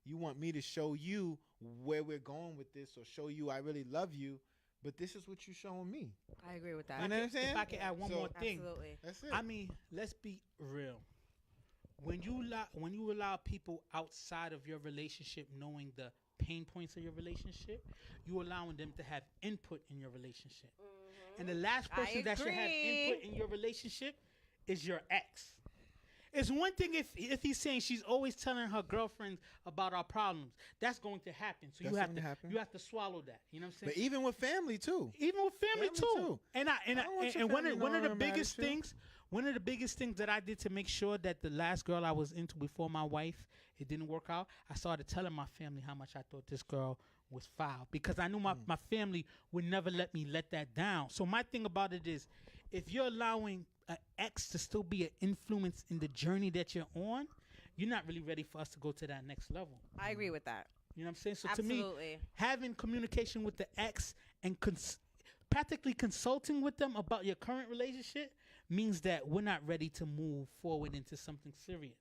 You want me to show you where we're going with this, or show you I really love you, but this is what you showing me. I agree with that. You know what I'm saying? If I could add one So- more thing. Absolutely. That's it. I mean, let's be real. When you allow people outside of your relationship knowing the pain points of your relationship, you're allowing them to have input in your relationship. And the last I person that should have agree. input in your relationship is your ex. It's one thing if he's saying she's always telling her girlfriends about our problems. That's going to happen. So That's going to happen. you have to swallow that. You know what I'm saying? But even with family too. Even with family Family too. too. And I don't want your and one family of knowing the I'm mad biggest at you. things, one of the biggest things that I did to make sure that the last girl I was into before my wife, it didn't work out. I started telling my family how much I thought this girl was foul because I knew my family would never let me let that down. So my thing about it is, if you're allowing an ex to still be an influence in the journey that you're on, you're not really ready for us to go to that next level. I agree with that. You know what I'm saying? So to Absolutely. me, having communication with the ex and practically consulting with them about your current relationship means that we're not ready to move forward into something serious.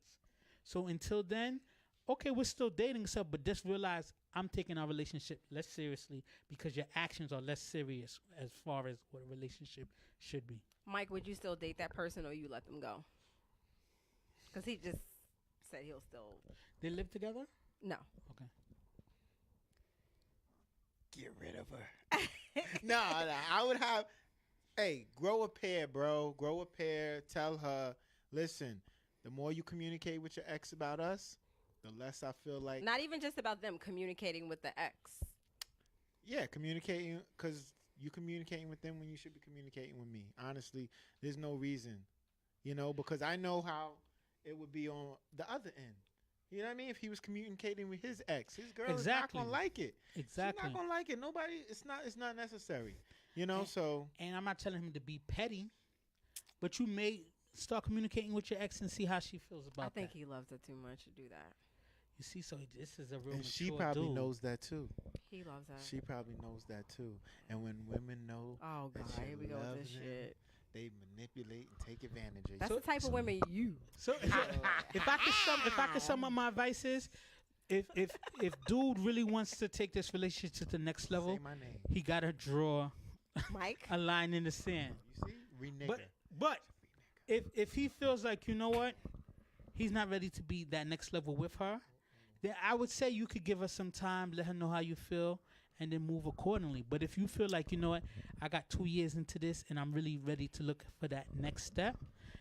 So until then, okay, we're still dating stuff, but just realize I'm taking our relationship less seriously because your actions are less serious as far as what a relationship should be. Mike, would you still date that person or you let them go? Because he just said he'll still. They live together? No. Okay. Get rid of her. No, I would have. Hey, grow a pair, bro. Grow a pair. Tell her, listen. The more you communicate with your ex about us, the less I feel like. Not even just about them communicating with the ex. Yeah, communicating, because you're communicating with them when you should be communicating with me. Honestly, there's no reason, because I know how it would be on the other end. You know what I mean? If he was communicating with his ex, his girl is not gonna like it. Exactly. She's not gonna like it. Nobody. It's not necessary. So. And I'm not telling him to be petty, but you may start communicating with your ex and see how she feels about that. I think he loves her too much to do that. You see, so this is a real And mature she probably dude. knows that too. He loves her. She probably knows that too. And when women know, Oh that God, she here we go with loves this him, shit. they manipulate and take advantage of you. That's the type of women you. So if I could sum up my advice is, if dude really wants to take this relationship to the next level, Say my name. he gotta draw Mike. Uh, a line in the sand. You see? Renegger. But if he feels like, you know what, he's not ready to be that next level with her, then I would say you could give her some time, let her know how you feel, and then move accordingly. But if you feel like, you know what, I got 2 years into this and I'm really ready to look for that next step,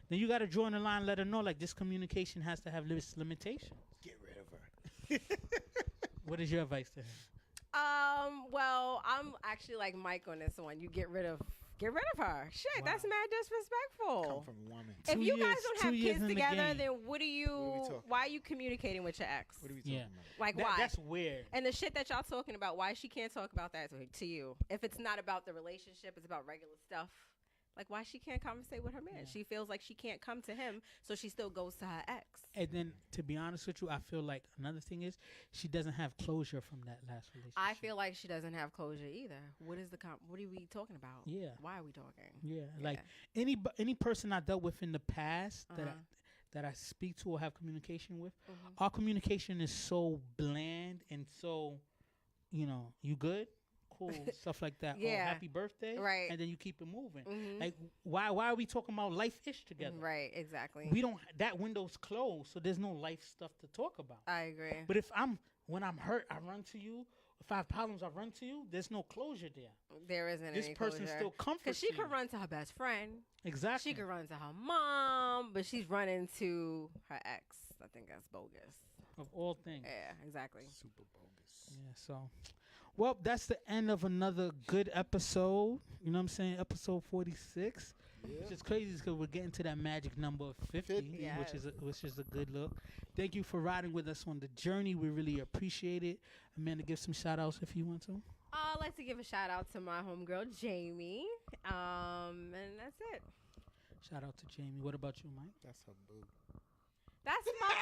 then you got to draw in the line, let her know, like, this communication has to have limitations. Get rid of her. What is your advice to him? Well, I'm actually like Mike on this one. You get rid of her. Shit, Wow. that's mad disrespectful. Come from a woman. If 2 you guys years- don't 2 have years kids in the together, game. then what are you? talking? Why are you communicating with your ex? What are we talking Yeah. about? Like why? That's weird. And the shit that y'all talking about, why she can't talk about that to you? If it's not about the relationship, it's about regular stuff. Like why she can't conversate with her man? Yeah. She feels like she can't come to him, so she still goes to her ex. And then, to be honest with you, I feel like another thing is she doesn't have closure from that last relationship. I feel like she doesn't have closure either. What is what are we talking about? Yeah. Why are we talking? Yeah, like any person I dealt with in the past that I speak to or have communication with, Mhm. our communication is so bland and so, you good, cool, stuff like that. Yeah. Oh, happy birthday, Right. and then you keep it moving. Mhm. Like why are we talking about life ish together? Right, exactly. We don't. That window's closed, so there's no life stuff to talk about. I agree. But when I'm hurt, I run to you. If I have problems, I run to you. There's no closure there. There isn't This any person closure. still comforts Because she you. could run to her best friend. Exactly. She could run to her mom, but she's running to her ex. I think that's bogus. Of all things. Yeah, exactly. Super bogus. Yeah, so, well, that's the end of another good episode. You know what I'm saying? Episode 46. Which is crazy because we're getting to that magic number of 50, 50. which is a good look. Thank you for riding with us on the journey. We really appreciate it. Amanda, give some shout outs if you want to. I'd like to give a shout out to my homegirl, Jamie. And that's it. Shout out to Jamie. What about you, Mike? That's her boo. That's my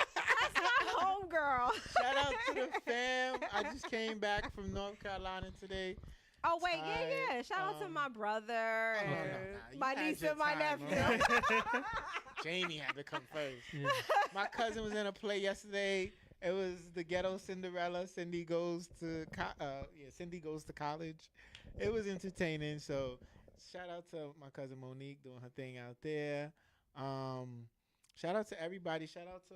homegirl. Shout out to the fam. I just came back from North Carolina today. Oh, wait, Tired. yeah. Shout out to my brother Oh, and no, you my had niece your and my time, nephew. Jamie had to come first. Yeah. My cousin was in a play yesterday. It was the Ghetto Cinderella. Cindy goes to college. It was entertaining. So shout out to my cousin Monique doing her thing out there. Shout out to everybody. Shout out to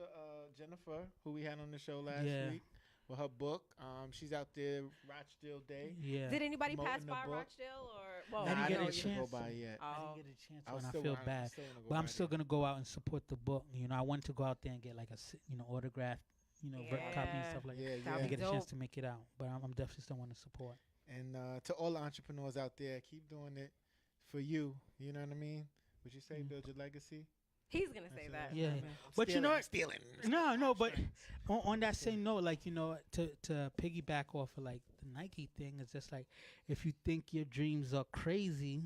Jennifer, who we had on the show last week with her book. She's out there Rochdale Day. Yeah. Did anybody Promoting pass the by book. Rochdale or? Well, I didn't I get know a it didn't go chance. by yet. I Oh. didn't get a chance I to, was and I still feel wanna- bad. still wanna go But I'm by still there. gonna go out and support the book. I want to go out there and get like a autograph, copy and stuff like that. Yeah, That'd yeah. To be get a chance dope. to make it out, but I'm definitely still want to support. And to all the entrepreneurs out there, keep doing it for you. You know what I mean? Would you say build your legacy? He's going to say that. Yeah. But you know what? Stealing. No, but on that same note, like, to piggyback off of like the Nike thing, it's just like if you think your dreams are crazy,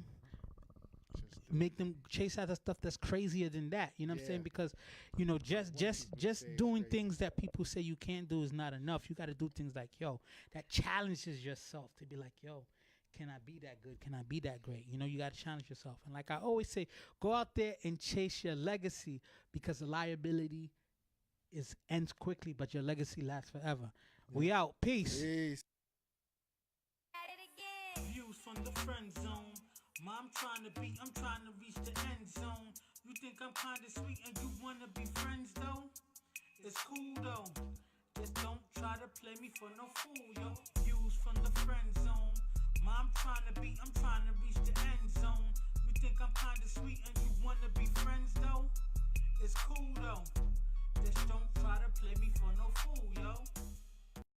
make them chase after stuff that's crazier than that. You know what I'm saying? Yeah. Because, just say it's doing crazy. things that people say you can't do is not enough. You got to do things like, that challenges yourself to be like, can I be that good? Can I be that great? You know, you got to challenge yourself. And like I always say, go out there and chase your legacy, because the liability ends quickly, but your legacy lasts forever. We out. Peace. Peace. Views from the friend zone. I'm trying to reach the end zone. You think I'm kinda sweet and you wanna be friends though? It's cool though. Just don't try to play me for no fool, yo. Views from the friend zone. I'm trying to reach the end zone. You think I'm kinda sweet